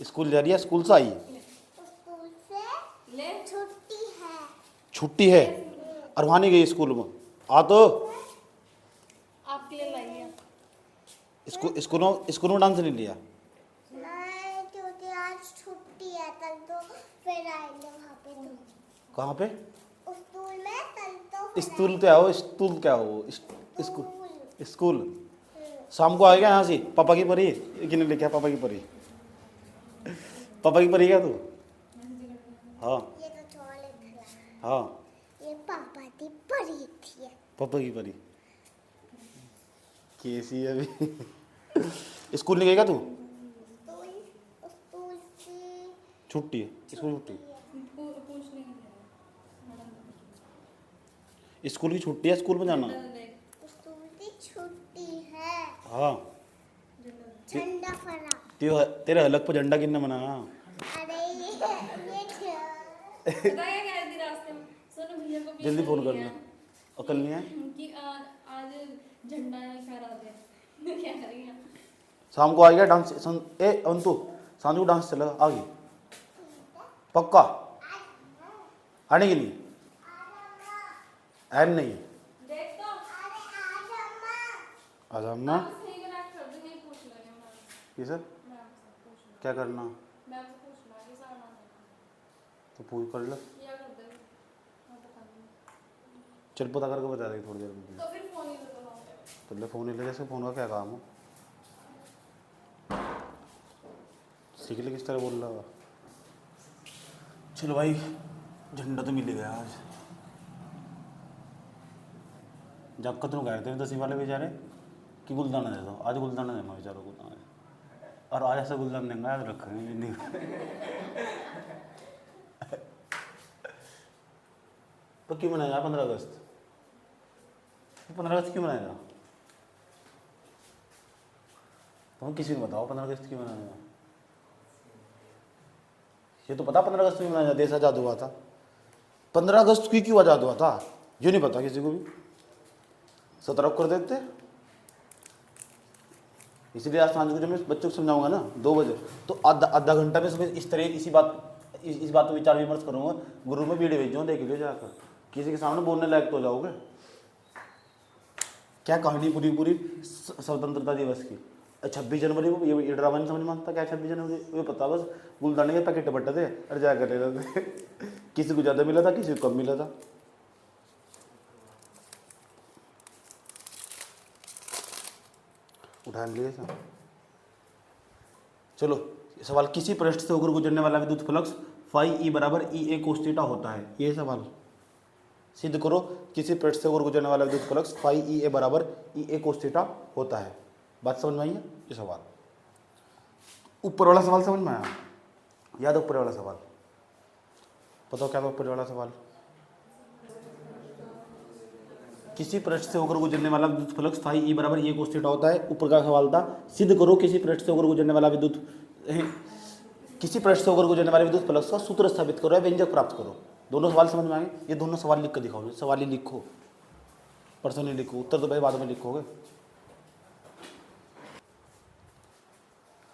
स्कूल जा रही है, स्कूल से आई, स्कूल से छुट्टी है, छुट्टी है और वहाँ नहीं गई स्कूल में, आ तो आपके लिए लाई है। स्कूल में डांस नहीं लिया, नहीं क्योंकि आज छुट्टी है, कल तो फिर आएंगे वहाँ पे। तो कहाँ पे, स्कूल में, कल तो स्कूल क्या हो, स्कूल क्या हो, स्कूल स्कूल शाम को आएगा यहाँ से, पापा की परी किने लेके, पापा की परी, पापा की परी क्या तू, हाँ ये तो छोड़ दिया, हाँ ये पापा की परी थी, पापा की परी कैसी है अभी। स्कूल नहीं गएगा तू, स्कूल की छुट्टी है, स्कूल छुट्टी, स्कूल की छुट्टी है, स्कूल में जाना, स्कूल की छुट्टी है, हाँ झंडा फहरा, तेरे हलक पर झंडा किन्ने मना, अरे ये क्या बताया क्या है रास्ते में, सोनू भैया को भी जल्दी फोन नहीं करना, है अकल नहीं है, कि आज झंडा फहरा दे, क्या करेंगे। शाम को आएगा डांस, ए अंतु सांझ को डांस चलेगा, आ गई पक्का, आने की नहीं, ऐन नहीं, देख तो आज अम्मा आप सही कनेक्ट कर दो, नहीं पूछ लेंगे मैम, ये सर मैम से पूछ लो, क्या करना, मैम से पूछ लो ये सारा तो पूछ कर ले, किया कर दे, मैं बता दूंगी। चल पता करके बता देगी थोड़ी देर में, तो फिर फोन ही दे दो, तो ले फोन ही ले, जैसे फोन का क्या काम हो, सीख ले किस तरह बोल रहा है। चलो भाई झंडा तो मिल गया आज, जब कतरों कह रहे थे 10वीं वाले बेचारे कि गुलदाना दे दो, आज गुलदाना देना बेचारों को, और आज ऐसा गुलदाना देंगे याद रखेंगे नहीं। तो क्यों मनाया 15 अगस्त, 15 अगस्त क्यों मनाएगा, तुम किसी को बताओ 15 अगस्त क्यों मनाया जाता? ये तो पता 15 अगस्त में मनाया जाता, देश आज़ाद हुआ था। 15 अगस्त की क्यों आज़ाद हुआ था ये नहीं पता किसी को भी, सब तरफ कर देते। इसलिए आज सांझ को जब मैं बच्चों को समझाऊंगा ना 2 बजे, तो आधा घंटा में सुबह इस तरह इस बात पर विचार विमर्श करूंगा। गुरु में वीडियो भेजूंगा, देख लो जाकर, किसी के सामने बोलने लायक तो हो जाओगे। क्या कहानी पूरी स्वतंत्रता दिवस की। 26 जनवरी को ये ड्रामा नहीं समझ में आता क्या 26 जनवरी, ये पता बस गुलदाने के पैकेट बटे थे और जा कर ले रहे थे। किसी को ज़्यादा मिला था, किसी को कम मिला था। उठा लिए सर। चलो सवाल, किसी पृष्ठ से होकर गुजरने वाला विद्युत फ्लक्स फाई ई बराबर ई ए कोस थीटा होता है। ये सवाल सिद्ध करो, किसी पृष्ठ से होकर गुजरने वाला विद्युत फ्लक्स फाई ई ए बराबर ई ए कोस थीटा होता है। बात समझ में आई है? ये सवाल, ऊपर वाला सवाल समझ में आया? याद ऊपर वाला सवाल बताओ क्या था ऊपर वाला सवाल? किसी पृष्ठ से होकर गुजरने वाला विद्युत फ्लक्स फाई ई बराबर ई कोस थीटा होता है। ऊपर का सवाल था सिद्ध करो किसी पृष्ठ से होकर गुजरने वाला विद्युत फ्लक्स का सूत्र स्थापित करो या व्यंजक प्राप्त करो। दोनों सवाल समझ में आएंगे? ये दोनों सवाल लिख कर दिखाओ, सवाल ही लिखो, प्रश्न नहीं लिखो, उत्तर तो भाई बाद में लिखोगे।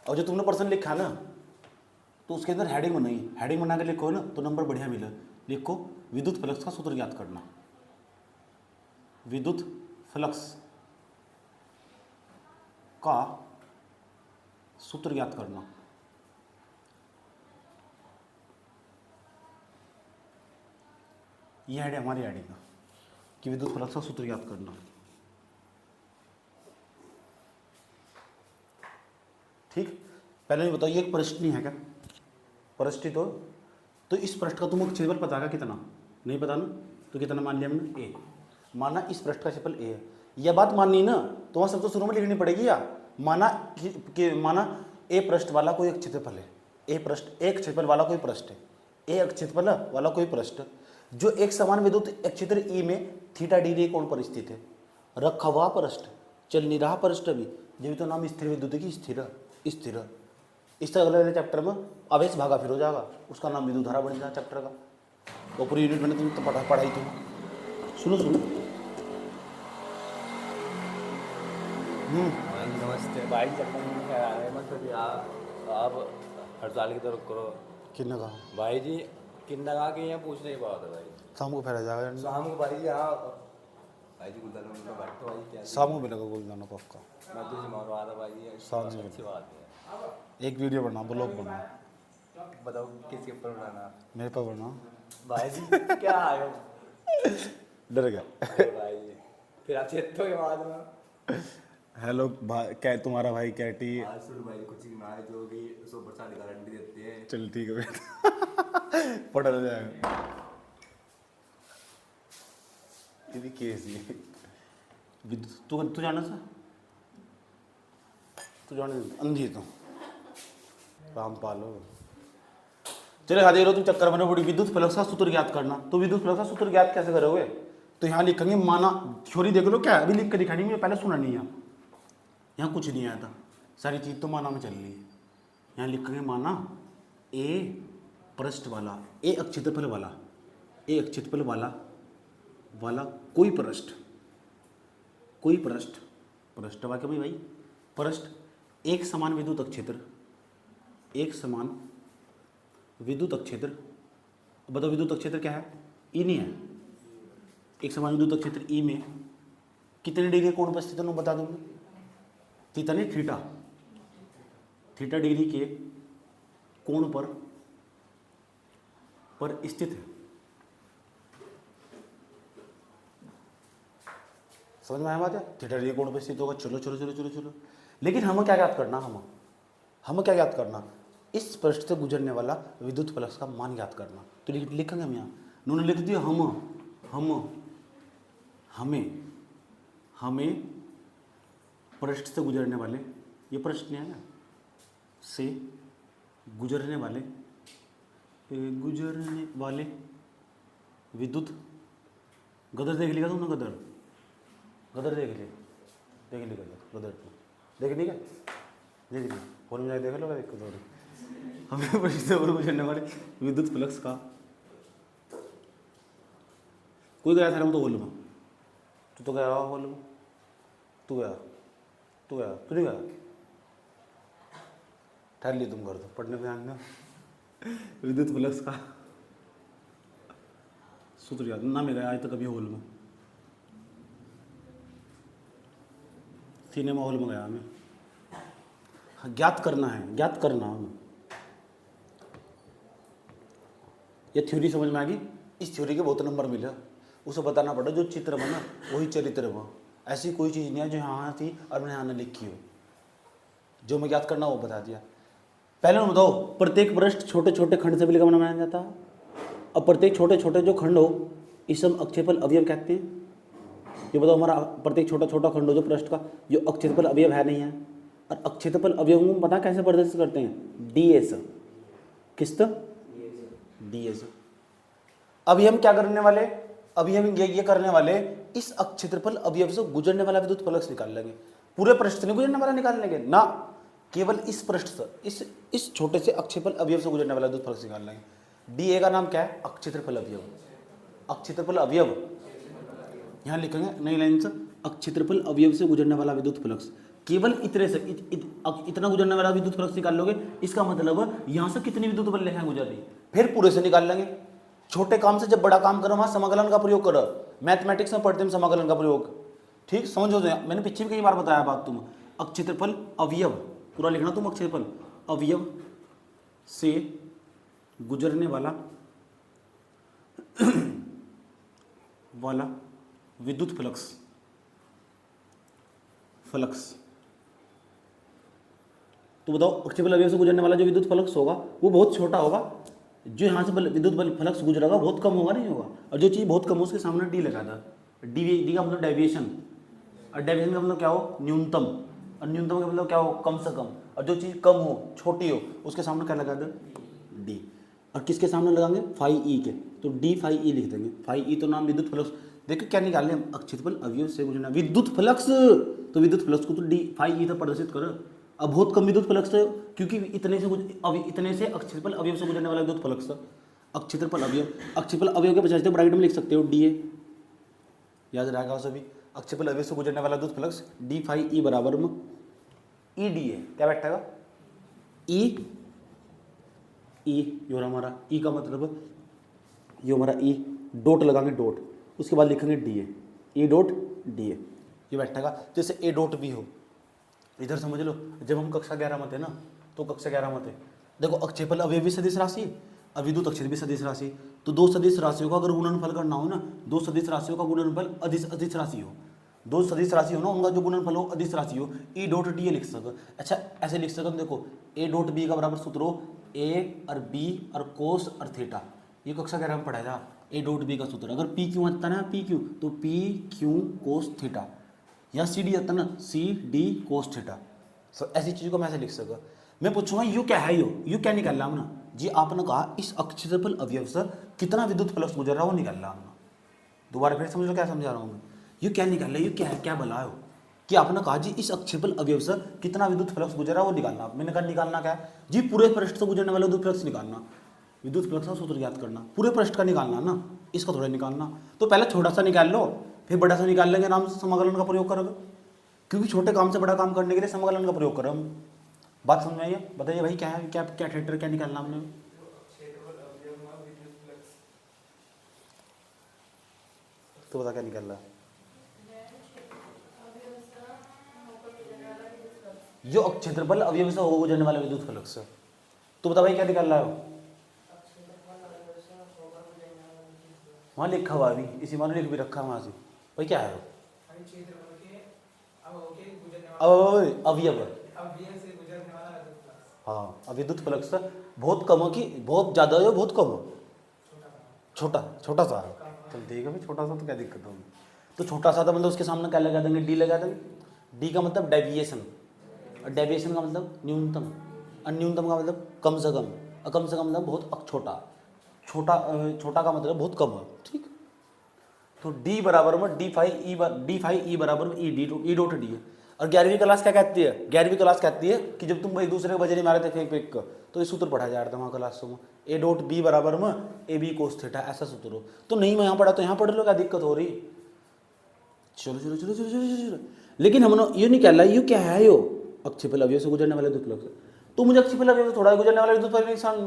और जो तुमने प्रश्न लिखा ना तो उसके अंदर हेडिंग बनाई, हेडिंग बना के लिखो ना तो नंबर बढ़िया मिले। लिखो विद्युत फ्लक्स का सूत्र ज्ञात करना, विद्युत फ्लक्स का सूत्र ज्ञात करना। यह है हमारी हेडिंग का कि विद्युत फ्लक्स का सूत्र ज्ञात करना। ठीक, पहले ये बताओ ये एक पृष्ठ नहीं है क्या? पृष्ठ ही तो इस पृष्ठ का तुमको क्षेत्रफल पता है क्या? कितना नहीं पता ना, तो कितना मान लिया हमने? ए। माना इस पृष्ठ का क्षेत्रफल ए है, यह बात माननी ना तो वहाँ सब तो शुरू में लिखनी पड़ेगी। या माना ए पृष्ठ वाला कोई एक क्षेत्रफल है, ए पृष्ठ एक क्षेत्रफल वाला कोई पृष्ठ है, ए क्षेत्रफल वाला कोई पृष्ठ जो एक समान विद्युत क्षेत्र ई में थीटा डिग्री कोण पर स्थित है। रखा हुआ पृष्ठ, चल नहीं रहा पृष्ठ भी, जब तो नाम स्थिर विद्युत की स्थिर इस तरह अगले चैप्टर में आवेश भागा फिर हो जाएगा, उसका नाम विद्युत धारा बन जाएगा चैप्टर का। तो पूरी यूनिट मैंने तुम तो पढ़ाई तुम सुनो भाई नमस्ते भाई, चक्कर में क्या आ रहा है? मतलब आप हड़ताल की तरफ करो। किन्ने कहा भाई जी किन्ना कहा कि यहाँ पूछने की बात है भाई। शाम को फैला जाएगा, शाम को भाई जी यहाँ भाई जी गुलदान में बैठो भाई, क्या शाम को मिलेगा गुलदाना पक्का। मैं तुझे मारवा रहा भाई जी, शाम को अच्छी बात है। एक वीडियो बना, ब्लॉग बना, बताओ किसके ऊपर बनाना? मेरे पर बना। भाई जी क्या आए हो? डर गया भाई जी फिर आप चेतो के बाद में हेलो भाई, क्या तुम्हारा भाई कैटी? आज सुन भाई कुछ ना है जो भी 100% गारंटी देते हैं। चल ठीक है पढ़ा जाएगा। ये केस ये तू जाना सा, तू जाने अंधी तो रामपाल हो। चले खा दे रहे हो तुम चक्कर बने बड़ी। विद्युत फ्लक्स का सूत्र ज्ञात करना, तो विद्युत फ्लक्स का सूत्र ज्ञात कैसे करोगे? तो यहाँ लिखेंगे माना, थ्योरी देख लो क्या अभी लिख कर दिखानी, मुझे पहले सुना नहीं है, यहाँ कुछ नहीं आया था, सारी चीज़ तो माना में चल रही है। यहाँ लिखेंगे माना ए पृष्ठ वाला, ए क्षेत्रफल वाला, ए क्षेत्रफल वाला कोई पृष्ठ वाक्य में भाई पृष्ठ एक समान विद्युत क्षेत्र, एक समान विद्युत क्षेत्र। बताओ विद्युत क्षेत्र क्या है? ई नहीं है। एक समान विद्युत क्षेत्र ई में कितने डिग्री कोण पर स्थित है बता दूंगा। थीटा नहीं, थीटा डिग्री के कोण पर स्थित है। समझ में आया बात है? थीटा डिग्री कोण पर स्थित होगा। चलो लेकिन हमें क्या याद करना? हमें क्या याद करना? इस पृष्ठ से गुजरने वाला विद्युत फ्लक्स का मान याद करना। तो लिखेंगे हम यहाँ, उन्होंने लिख दिया हमें पृष्ठ से गुजरने वाले, ये पृष्ठ नहीं है ना, से गुजरने वाले विद्युत, गदर देख लिया तुमने? गदर देख ली गदर देख ली क्या? देख लीजिए फोन में जाके देख लो क्या दिक्कत हो रही हमें पृष्ठ से ऊपर गुजरने वाले विद्युत फ्लक्स का। कोई गया था तो हॉल में, तू तो गया हॉल में, तू गया तू नहीं गया, ठहर ली तुम घर तो पढ़ने पे ध्यान दो। विद्युत फ्लक्स का सूत्र याद ना मेरा आज तक कभी हॉल में, सिनेमा हॉल में गया हमें, ज्ञात करना है, ज्ञात करना हमें। ये थ्योरी समझ में आ गई। इस थ्योरी के बहुत नंबर मिले, उसे बताना पड़ा जो चित्र बना वही चरित्र बना। ऐसी कोई चीज़ नहीं है जो यहाँ थी और मैंने यहाँ न लिखी हो, जो मैं याद करना वो बता दिया। पहले बताओ, प्रत्येक पृष्ठ छोटे छोटे खंड से मिलकर बनाया जाता है, और प्रत्येक छोटे छोटे जो खंड हो इस हम अक्षेपल अवयव कहते हैं। ये बताओ, हमारा प्रत्येक छोटा छोटा खंड हो जो पृष्ठ का, जो अक्षेत्रफल अवयव है नहीं है, और अक्षेत्रफल अवयव को पता कैसे प्रदर्शित करते हैं, ds। किस ds। अभी हम क्या करने वाले, अभी हम ये करने वाले, इस अक्षेत्रफल अवयव से गुजरने वाला विद्युत फ्लक्स निकाल लेंगे। पूरे पृष्ठ से नहीं गुजरने वाला निकाल लेंगे ना, केवल इस पृष्ठ से, इस छोटे से अक्षेत्रफल अवयव से गुजरने वाला विद्युत फ्लक्स निकाल लेंगे। dA का नाम क्या है, अक्षेत्रफल अवयव। अक्षेत्रफल अवयव यहाँ लिखेंगे नई लाइन से, अक्षेत्रफल अवयव से गुजरने वाला विद्युत फ्लक्स। केवल इतने से इतना गुजरने वाला विद्युत फ्लक्स निकाल लोगे, इसका मतलब यहाँ से कितनी विद्युत बल रेखाएं गुजर रही, फिर पूरे से निकाल लेंगे। छोटे काम से जब बड़ा काम करो वहाँ समाकलन का प्रयोग करो, मैथमेटिक्स में पढ़ते हैं समाकलन का प्रयोग, ठीक समझो। मैंने पीछे भी कई बार बताया बात तुम। अक्षेत्रफल अवयव पूरा लिखना तुम, अक्षेत्रफल अवयव से गुजरने वाला विद्युत फ्लक्स, तो बताओ अक्षेत्रफल अवयव से गुजरने वाला जो विद्युत फ्लक्स होगा वो बहुत छोटा होगा, जो यहाँ से विद्युत बल फ्लक्स गुजरेगा बहुत कम होगा, नहीं होगा। और जो चीज़ बहुत कम हो उसके सामने डी लगा था, डी का मतलब डेविएशन, और डेविएशन का मतलब क्या हो, न्यूनतम, और न्यूनतम का मतलब क्या हो, कम से कम। और जो चीज़ कम हो, छोटी हो, उसके सामने क्या लगा दे, डी। और किसके सामने लगाएंगे, फाई ई के, तो डी फाई ई लिख देंगे। फाई ई तो नाम विद्युत फ्लक्स। देखो क्या निकाल लें हम, अक्षेत्रफल अवयव से गुजरना विद्युत फ्लक्स, तो विद्युत फ्लक्स को तो डी फाई ई तक प्रदर्शित करो। अब बहुत कम विद्युत फ्लक्स है, क्योंकि इतने से अक्षेत्रफल अवयव से गुजरने वाला विद्युत फ्लक्स, अक्षेत्रफल अवयव के बजाय ब्रैकेट में लिख सकते हो डीए, याद रहेगा सभी। अक्षेत्रफल अवयव से गुजरने वाला विद्युत फ्लक्स डी फाई ई बराबर में ई डी ए, क्या बैठेगा, ई ये हमारा ई का मतलब, ये हमारा ई डॉट लगाएंगे, डॉट, उसके बाद लिखेंगे D A, E dot D A, ये बैठेगा। जैसे ए डॉट बी हो, इधर समझ लो, जब हम कक्षा 11 में थे ना, तो कक्षा 11 में थे, देखो अक्षेत्रफल अवयव भी सदिश राशि और विद्युत अक्षेत्र भी सदिश राशि, तो दो सदिश राशियों का अगर गुणनफल करना हो ना, दो सदिश राशियों का गुणनफल अदिश राशि हो, दो सदिश राशि हो ना, उनका जो गुणनफल हो अदिश राशि हो, ई डॉट डी ए लिख सको। अच्छा ऐसे लिख सको, देखो ए डॉट बी का बराबर सूत्र हो ए और बी और कोस और थीटा, ये कक्षा 11 में पढ़ाया था। ए डॉट बी का सूत्र, अगर पी क्यू आता ना, पी क्यू, तो पी क्यू कोस थीटा, या सी डी आता ना, सी डी कोस थीटा। ऐसी चीज़ों को मैं ऐसे लिख सका। मैं पूछूंगा यू क्या है, यू क्या निकाल रहा हमने जी, आपने कहा इस अक्षेत्रफल अवयव से कितना विद्युत फ्लक्स गुजर रहा है वो निकाल रहा हमने। दोबारा फिर समझो क्या समझा रहा हूँ मैं, यू क्या निकाल रहा है, यू क्या है, क्या बला हो कि आपने कहा जी इस अक्षेत्रफल अवयव से कितना विद्युत फ्लक्स गुजर रहा है वो निकालना। मैंने कहा निकालना क्या है जी, पूरे पृष्ठ से गुजरने वाला विद्युत फ्लक्स निकालना, विद्युत फ्लक्स का सूत्र याद करना, पूरे पृष्ठ का निकालना ना, इसका थोड़ा निकालना। तो पहले छोटा सा निकाल लो, फिर बड़ा सा निकाल लेंगे, आराम से समाकलन का प्रयोग करोगे, क्योंकि छोटे काम से बड़ा काम करने के लिए समाकलन का प्रयोग करो हम। बात समझ में आई है, बताइए भाई क्या है, क्या क्या थिएटर क्या निकालना हमने, तो बता क्या निकाल रहा है, जो क्षेत्रफल अवयव से हो गुजरने वाला विद्युत फ्लक्स, तो बता भाई क्या निकाल रहा है, वहाँ लिखा हुआ अभी, इसी मान लिख भी रखा वहाँ से, भाई क्या है अवयव, हाँ अब विद्युत फ्लक्स बहुत कम हो कि बहुत ज़्यादा हो, बहुत कम हो, छोटा छोटा सा है, चल ठीक है भाई, छोटा सा तो क्या दिक्कत होगी, तो छोटा सा था मतलब उसके सामने क्या लगा देंगे, डी लगा देंगे। डी का मतलब डेविएशन, और डेविएशन का मतलब न्यूनतम, और न्यूनतम का मतलब कम से कम, और कम से कम मतलब बहुत छोटा, छोटा का मतलब बहुत कम है, ठीक। तो डी बराबर में डी फाई ई बराबर में ई डॉट डी है। और 11वीं क्लास क्या कहती है? 11वीं क्लास कहती है कि जब तुम एक दूसरे को बजरी मारे थे फेंक फेंक कर, तो ये सूत्र पढ़ाया जा रहा था वहाँ क्लासों में, ए डॉट बी बराबर में ए बी कोस थीटा, ऐसा सूत्र हो। तो नहीं मैं यहाँ पढ़ा तो यहाँ पढ़ लो, क्या दिक्कत हो रही? चलो चलो चलो चलो चलो चलो। लेकिन हमने ये नहीं कहला ये क्या है, यो अक्षिपल अवयव से गुजरने वाले विद्युत फलक से। तो मुझे अक्षिपल अवयव से थोड़ा गुजरने वाले विद्युत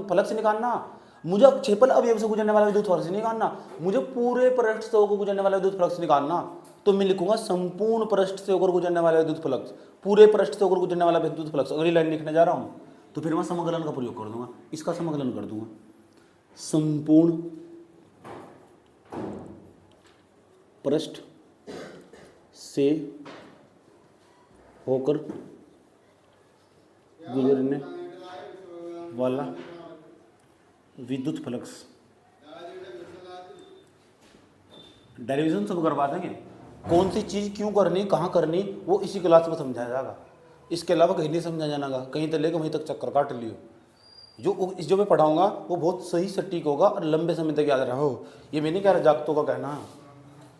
फलक से निकालना, मुझे अक्षेपल अवयव से गुजरने वाला विद्युत फलक से निकालना, मुझे पूरे पृष्ठ से होकर गुजरने वाला विद्युत फलक से निकालना। तो मैं लिखूंगा संपूर्ण पृष्ठ से होकर गुजरने वाला विद्युत फलक, पूरे पृष्ठ से होकर गुजरने वाला विद्युत फलक। अगली लाइन लिखने जा रहा हूं तो फिर मैं समाकलन का प्रयोग कर दूंगा, इसका समाकलन कर दूंगा। संपूर्ण पृष्ठ से होकर गुजरने वाला विद्युत फलक, डेरिवेशन सब करवा देंगे। कौन सी चीज़ क्यों करनी, कहाँ करनी, वो इसी क्लास में समझाया जाएगा। इसके अलावा कहीं नहीं समझा जाएगा, कहीं तक लेकर वहीं तक चक्कर काट लियो। जो मैं पढ़ाऊंगा वो बहुत सही सटीक होगा और लंबे समय तक याद रहो। ये मैं नहीं कह रहा जागतों का कहना,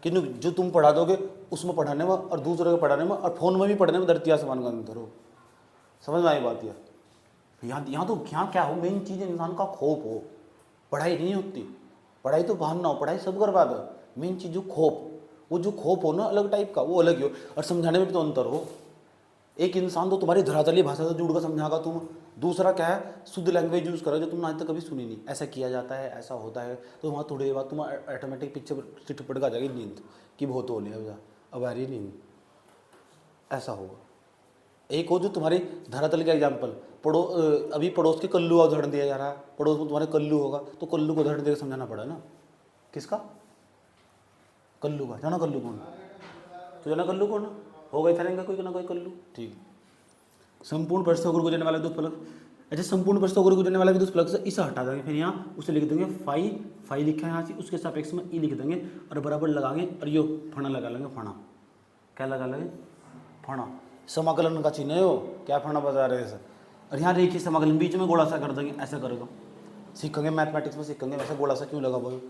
कि जो तुम पढ़ा दोगे उसमें पढ़ाने में और दूसरे को पढ़ाने में और फोन में भी पढ़ने में धरती आसमान का अंतर हो। समझ में आई बात? यहाँ तो क्या हो, मेन चीज़ इंसान का खौफ हो। पढ़ाई नहीं होती, पढ़ाई तो बहाना हो, पढ़ाई सब करवा दो। मेन चीज़ जो खौफ, वो जो खौफ हो ना अलग टाइप का, वो अलग ही हो और समझाने में भी तो अंतर हो। एक इंसान तो तुम्हारी धरातली भाषा से जुड़कर समझागा तुम, दूसरा क्या है शुद्ध लैंग्वेज यूज़ करो जो तुमने आज तक कभी सुनी नहीं। ऐसा किया जाता है, ऐसा होता है, तो वहाँ थोड़ी देर बाद तुम ऑटोमेटिक पिक्चर चिट्ठ पड़ जाएगी नींद कि बहुत हो लिया अब आ रही नींद, ऐसा होगा। एक हो जो तुम्हारी धरातल का एग्जाम्पल, अभी पड़ोस के कल्लू का उदाहरण दिया जा रहा है, पड़ोस में तुम्हारे कल्लू होगा तो कल्लू को उदाहरण देकर समझाना पड़ा ना। किसका? कल्लू का। जाना कल्लू कौन? तो जाना कल्लू कौन हो गए था कोई ना कोई कल्लू। ठीक, संपूर्ण पृष्ठ से होकर गुजरने वाला विद्युत फलक। अच्छा, संपूर्ण पृष्ठ से होकर गुजरने वाला विद्युत फलक से इसे हटा देंगे, फिर यहाँ उसे लिख देंगे फाई लिखा है यहाँ से, उसके सापेक्ष में ई लिख देंगे और बराबर लगाएंगे और यो फणा लगा लेंगे। फणा क्या लगा लेंगे? फणा। समाकलन का चिन्ह है वो, क्या फणा बता रहे हैं। और यहाँ रेखीय समाकलन बीच में गोला सा कर देंगे, ऐसा करेगा। सीखेंगे मैथमेटिक्स में सीखेंगे वैसे गोला सा क्यों लगा बोलो,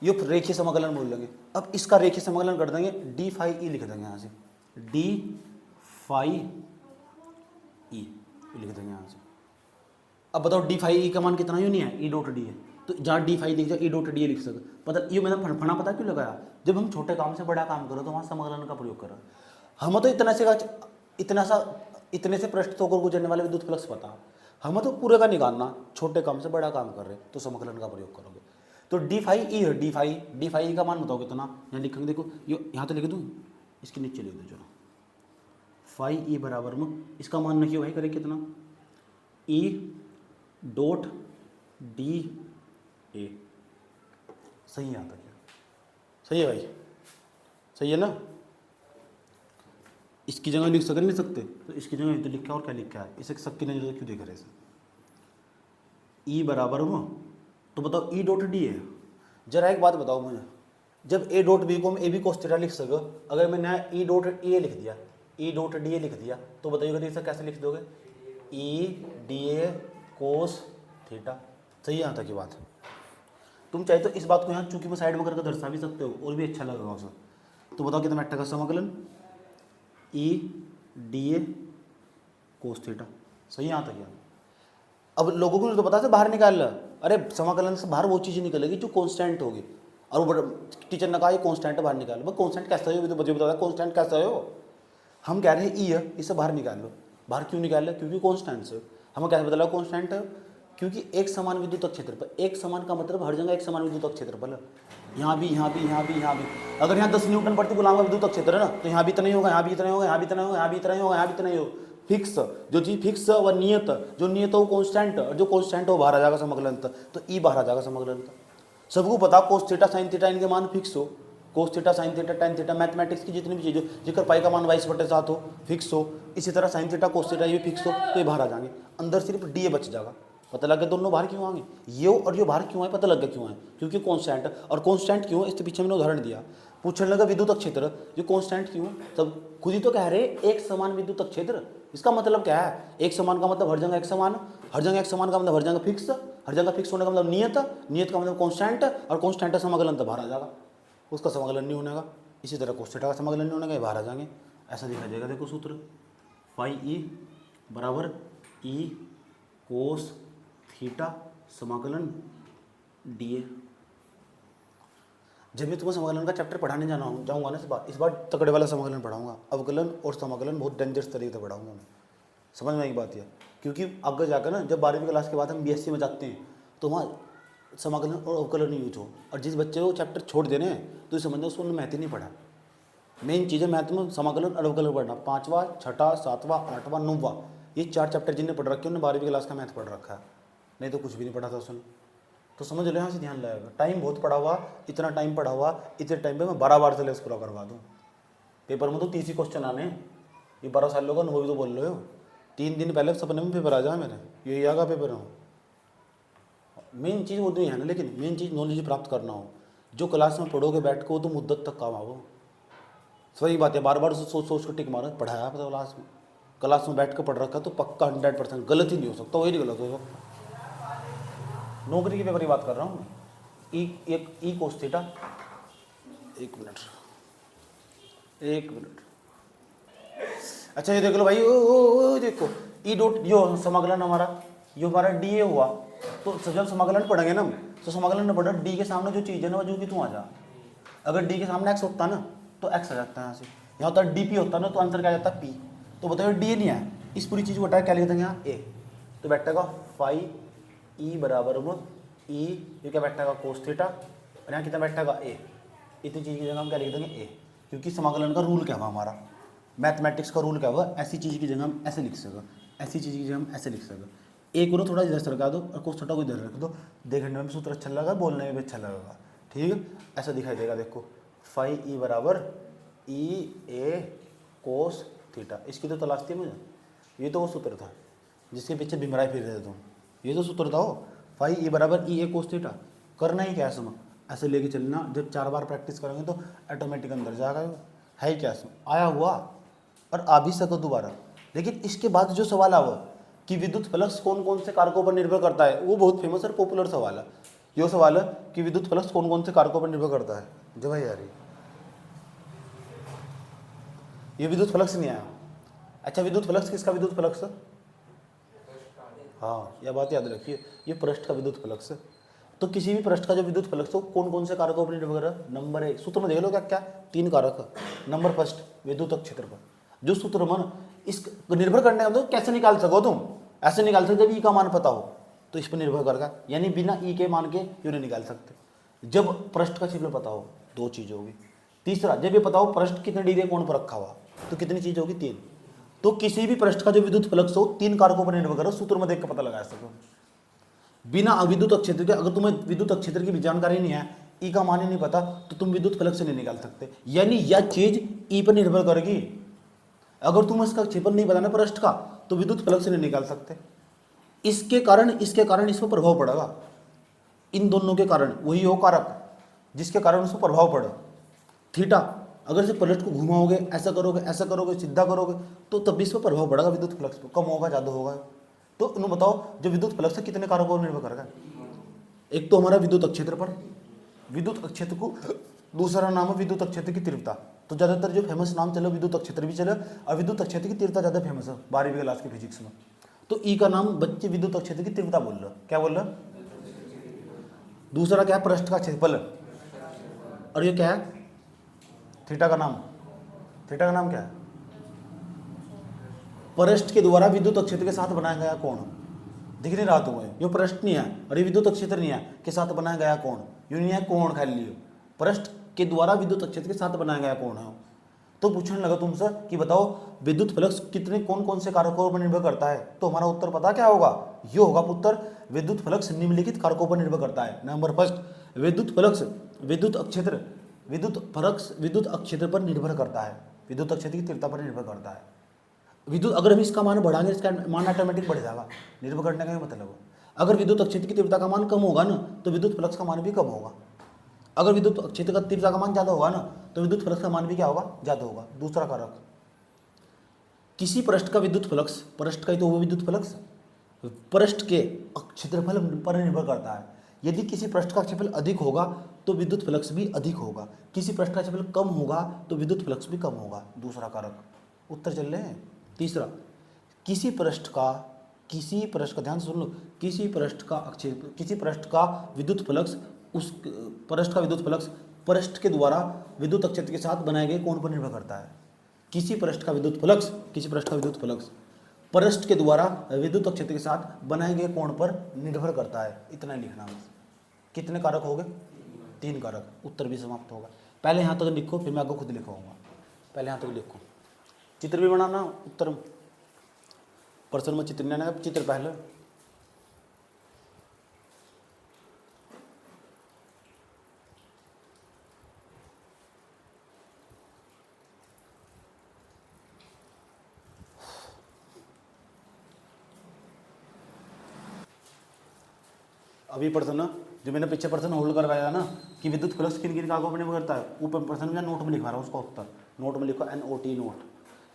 ये रेखीय समाकलन बोल लेंगे। अब इसका रेखीय समाकलन कर देंगे, डी फाई ई लिख देंगे यहाँ से, डी फाई ई लिख देंगे यहाँ से। अब बताओ डी फाई ई का मान कितना, यूँ नहीं है, ई डॉट डी है, तो जहाँ डी फाई दिख जाए ई डॉट डी लिख सकते। पता ये मैंने फणा पता क्यों लगाया, जब हम छोटे काम से बड़ा काम करो तो वहाँ समाकलन का प्रयोग करो। हम तो इतने से पृष्ठ होकर गुजरने वाले विद्युत फ्लक्स पता, हम तो पूरे का निकालना, छोटे काम से बड़ा काम कर रहे तो समाकलन का प्रयोग करोगे। तो डी फाई ई है, डी फाई ई का मान बताओ कितना, यहाँ लिखेंगे, देखो ये यहाँ तो लिख दूँ, इसके नीचे लिख दो चलो, फाई ई बराबर में इसका मान रखिए भाई, करें कितना, ई डॉट डी ए। सही है आता क्या? सही है भाई, सही है ना। इसकी जगह लिख सकते नहीं सकते, तो इसकी जगह तो लिखा और क्या लिखा है, इसे सबकी नजर क्यों देख रहे हैं। ई बराबर में तो बताओ ई डॉट डी है। जरा एक बात बताओ मुझे, जब ए डॉट बी को हम ए बी कोस थीटा लिख सको, अगर मैंने ई डॉट ए लिख दिया, ई डॉट डी ए लिख दिया, तो बताइए इसे कैसे लिख दोगे, E D A cos theta. सही यहाँ तक की बात। तुम चाहे तो इस बात को यहाँ चूंकि में साइड में करके दर्शा भी सकते हो और भी अच्छा लगेगा उसे। तो बताओ कितना मैट्रिक का समाकलन, E D A cos theta. सही यहाँ तक यार। अब लोगों को तो पता है बाहर निकाल ला, अरे समाकलन से बाहर वो चीज़ निकलेगी जो कांस्टेंट होगी, और वो टीचर ने कहा ये कांस्टेंट बाहर निकाल लो। कांस्टेंट कैसा हो, तो बच्चे बता कांस्टेंट कैसा हो, हम कह रहे हैं ई है, इसे बाहर निकाल लो। बाहर क्यों निकाल लो, क्योंकि कांस्टेंट से हमें कैसे बता कांस्टेंट है, क्योंकि एक समान विद्युत क्षेत्रफल, एक समान का मतलब हर जगह एक समान विद्युत क्षेत्रफल है, यहाँ भी यहाँ भी यहाँ भी यहाँ भी। अगर यहाँ 10 न्यूटन प्रति कूलम का विद्युत क्षेत्र है ना, तो यहाँ भी इतना ही होगा, यहाँ भी इतना ही होगा, यहाँ भी इतना होगा, यहाँ भी इतना ही होगा, यहाँ भी इतना ही होगा। फिक्स जो चीज फिक्स व नियत, जो नियत हो कांस्टेंट, और जो कांस्टेंट हो बाहर आ जाएगा समाकलन, तो ई बाहर आ जाएगा समाकलन। सबको पता कोस थीटा साइन थीटा इनके मान फिक्स हो, cos theta sine theta tan theta, mathematics की जितनी भी चीज़ हो जिक्र पाई का मान 22/7 हो फिक्स हो, इसी तरह साइन थीटा कोस थीटा ये फिक्स हो, तो ये बाहर आ जाएंगे। अंदर सिर्फ डी ए बच जाएगा। पता लग गया दोनों बाहर क्यों आएंगे, ये और ये बाहर क्यों आए, पता लग गया क्यों आए, क्योंकि कांस्टेंट। और कांस्टेंट क्यों, इसके पीछे मैंने उदाहरण दिया। पूछने लगा विद्युत क्षेत्र ये कांस्टेंट क्यों, तब खुद ही तो कह रहे एक समान विद्युत क्षेत्र। इसका मतलब क्या है, एक समान का मतलब हर जगह एक समान, हर जगह एक समान का मतलब हर जगह फिक्स, हर जगह फिक्स होने का मतलब नियत, नियत का मतलब कांस्टेंट, और कांस्टेंट समाकलन तो बाहर आ जाएगा, उसका समाकलन नहीं होने का। इसी तरह कोस थीटा का समाकलन नहीं होने का, बाहर आ जाएंगे। ऐसा दिखा जाएगा, देखो सूत्र। फाई ई बराबर ई कोस थीटा समाकलन डी ए। जब मैं तुम्हें समाकलन का चैप्टर पढ़ाने जाऊंगा ना इस बार तकड़े वाला समाकलन पढ़ाऊंगा। अवकलन और समाकलन बहुत डेंजरस तरीके से पढ़ाऊंगा मैं, समझ में एक बात यह, क्योंकि आगे जाकर ना जब 12वीं क्लास के बाद हम बीएससी में जाते हैं तो वहाँ समाकलन और अवकलन यूज हो, और जिस बच्चे को चैप्टर छोड़ देने हैं तो समझना उसको मैथ ही नहीं पढ़ा। मेन चीज़ है मैथ में समाकलन और अवकलन पढ़ना। 5वां 6वां 7वां 8वां 9वां ये 4 चैप्टर जिन्हें पढ़ रखे हैं उन्होंने 12वीं क्लास का मैथ पढ़ रखा है, नहीं तो कुछ भी नहीं पढ़ा था उसने। तो समझ लो, यहाँ से ध्यान लगाएगा। टाइम बहुत पड़ा हुआ, इतना टाइम पड़ा हुआ, इतने टाइम पे मैं 12 बार से लेस पूरा करवा दूँ। पेपर में तो 30 ही क्वेश्चन आने हैं, ये 12 साल लोगों वो भी तो बोल रहे हो। 3 दिन पहले सपने में पेपर आ जाए मेरे, यही आगा पेपर हो। मेन चीज़ वो नहीं है ना, लेकिन मेन चीज़ नॉलेज प्राप्त करना हो। जो क्लास में पढ़ोगे बैठ को तो मुद्दत तक काम आओ। सही बात है, बार बार सोच सोच कर टिक मारो। पढ़ाया तो क्लास में बैठ कर पढ़ रखा तो पक्का 100% गलत ही नहीं हो सकता, वही नहीं गलत हो सकता। नौकरी के पेपर की बात कर रहा हूँ। ई कोस थीटा, एक मिनट। अच्छा ये देख लो भाई, ओ देखो ई डॉट यो समाकलन हमारा, यो हमारा डी ए हुआ। तो जब समाकलन पढ़ेंगे ना तो समाकलन न पढ़ा, डी के सामने जो चीज़ है ना वो जो कि तू आ जा। अगर डी के सामने एक्स होता ना तो एक्स आ जाता है, यहाँ से यहाँ होता डी पी होता ना तो आंसर क्या आ जाता है पी। तो बताओ डी नहीं है, इस पूरी चीज़ को हटाया क्या लिख देंगे यहाँ ए। तो बैठेगा फाई ई बराबर ई, ये क्या बैठेगा कोस थीटा, और यहाँ कितना बैठेगा ए। इतनी चीज़ की जगह हम क्या लिख देंगे ए, क्योंकि समाकलन का रूल क्या हुआ हमारा, मैथमेटिक्स का रूल क्या हुआ, ऐसी चीज़ की जगह हम ऐसे लिख सकें, ऐसी चीज़ की जगह हम ऐसे लिख सकें। ए को थोड़ा इधर सरका दो और कोस थीटा को इधर रख दो, देखने में सूत्र अच्छा लगेगा, बोलने में भी अच्छा लगेगा। ठीक है, ऐसा दिखाई देगा। देखो फाई ई बराबर ई ए कोस थीटा, इसकी तो तलाश थी मुझे। ये तो वो सूत्र था जिसके पीछे बिमराई फिर रहे तुम, ये तो सूत्र था वो। फाई ई बराबर ई ए कोस थीटा। करना ही क्या है इसमें, ऐसे लेके चलना। जब 4 बार प्रैक्टिस करेंगे तो ऑटोमेटिक अंदर जाएगा। है ही क्या इसमें, आया हुआ और आ भी सको दोबारा। लेकिन इसके बाद जो सवाल आवा कि विद्युत फ्लक्स कौन कौन से कारकों पर निर्भर करता है, वो बहुत फेमस और पॉपुलर सवाल है। ये सवाल है कि विद्युत फ्लक्स कौन कौन से कारकों पर निर्भर करता है। जब भाई यार ये विद्युत फ्लक्स नहीं आया। अच्छा विद्युत फ्लक्स किसका विद्युत फ्लक्स है? हाँ, यह बात याद रखिए, ये पृष्ठ का विद्युत फ्लक्स है। तो किसी भी पृष्ठ का जो विद्युत फ्लक्स हो कौन कौन से कारकों पर निर्भर कर रहा है? नंबर 1 सूत्र में देख लो क्या क्या 3 कारक। नंबर फर्स्ट विद्युत क्षेत्र पर, जो सूत्र मन इस निर्भर करने का तो कैसे निकाल सको तुम, ऐसे निकाल सकते जब ई का मान पता हो तो इस पर निर्भर करेगा, यानी बिना ई के मान के क्यों नहीं निकाल सकते। जब पृष्ठ का क्षेत्र पता हो 2 चीज होगी। तीसरा जब ये पता हो पृष्ठ कितने डिग्री कोण पर रखा हुआ तो कितनी चीज होगी 3। तो किसी भी पृष्ठ का जो विद्युत फ्लक्स हो 3 कारकों पर निर्भर करो, सूत्र में देख के पता लगा सको। बिना विद्युत क्षेत्र के, अगर तुम्हें विद्युत क्षेत्र की भी जानकारी नहीं है, ई का मान ही नहीं पता, तो तुम विद्युत फ्लक्स नहीं निकाल सकते। यानी यह चीज ई पर निर्भर करेगी। अगर तुम इसका क्षेत्रफल नहीं बताना पृष्ठ का तो विद्युत फ्लक्स नहीं निकाल सकते। इसके कारण इस पर प्रभाव पड़ेगा। इन दोनों के कारण वही हो कारक जिसके कारण उस पर प्रभाव पड़े। थीटा अगर से पलट को घुमाओगे, ऐसा करोगे, सीधा करोगे तो तब भी इस पर प्रभाव पड़ेगा विद्युत फ्लक्स पर, कम होगा ज़्यादा होगा। तो इन्होंने बताओ जो विद्युत फ्लक्स है कितने कारकों पर निर्भर करेगा। एक तो हमारा विद्युत क्षेत्र पर, विद्युत क्षेत्र को दूसरा नाम है विद्युत क्षेत्र की तीव्रता। तो ज़्यादातर जो फेमस नाम चले विद्युत क्षेत्र भी चले, और विद्युत क्षेत्र की तीव्रता ज़्यादा फेमस है 12वीं क्लास की फिजिक्स में। तो ई का नाम बच्चे विद्युत क्षेत्र की तीव्रता बोल रहे, क्या बोल रहे। दूसरा क्या है, पृष्ठ का क्षेत्रफल, और ये क्या है थीटा का नाम। थीटा का नाम क्या है, पृष्ठ के द्वारा विद्युत क्षेत्र के साथ बनाया गया कोण। दिख नहीं रहा तुम्हें, ये पृष्ठ नहीं है और ये विद्युत क्षेत्र नहीं है के साथ बनाया गया कोण, यूं नहीं है कोण खाली, पृष्ठ के द्वारा विद्युत क्षेत्र के साथ बनाया गया कोण है। तो पूछने लगा तुमसे कि बताओ विद्युत फ्लक्स कितने कौन कौन से कारकों पर निर्भर करता है, तो हमारा उत्तर पता क्या होगा, ये होगा पुत्र विद्युत फ्लक्स निम्नलिखित कारकों पर निर्भर करता है। नंबर फर्स्ट विद्युत फ्लक्स विद्युत क्षेत्र पर निर्भर करता है, विद्युत क्षेत्र की तीव्रता पर निर्भर करता है। विद्युत अगर हम इसका मान बढ़ाएंगे इसका मान ऑटोमेटिक बढ़ जाएगा, निर्भर करने का मतलब। अगर विद्युत क्षेत्र की तीव्रता का मान कम होगा ना तो विद्युत फ्लक्स का मान भी कम होगा। अगर विद्युत क्षेत्र का तीव्रता का मान ज़्यादा होगा ना तो विद्युत फ्लक्स का मान भी क्या होगा, ज़्यादा होगा। दूसरा कारक, किसी पृष्ठ का विद्युत फ्लक्स, पृष्ठ का ही तो वो विद्युत फ्लक्स पृष्ठ के क्षेत्रफल पर निर्भर करता है। यदि किसी पृष्ठ का क्षेत्रफल अधिक होगा तो विद्युत फ्लक्स भी अधिक होगा, किसी पृष्ठ का क्षेत्रफल कम होगा तो विद्युत फ्लक्स भी कम होगा। दूसरा कारक, उत्तर चल रहे हैं। तीसरा, किसी पृष्ठ का ध्यान से सुन लो, किसी पृष्ठ का विद्युत फ्लक्स उस पृष्ठ का विद्युत फ्लक्स पृष्ठ के द्वारा विद्युत क्षेत्र के साथ बनाए गए कोण पर निर्भर करता है। किसी पृष्ठ का विद्युत फ्लक्स पृष्ठ के द्वारा विद्युत क्षेत्र के साथ बनाए गए कोण पर निर्भर करता है। इतना ही लिखना बस। कितने कारक हो गए? 3 कारक। उत्तर भी समाप्त होगा। पहले यहाँ तक लिखो, फिर मैं आपको खुद लिखवाऊंगा। पहले यहाँ तक लिखो, चित्र भी बनाना, उत्तर प्रश्न में चित्र नहीं आना, चित्र पहले। अभी प्रश्न जो मैंने पीछे प्रश्न होल्ड करवाया ना कि विद्युत फ्लक्स किन किन कारकों पर निर्भर करता है, ऊपर प्रश्न में नोट में लिखवा रहा हूँ उसका उत्तर। नोट में लिखो NOT नोट,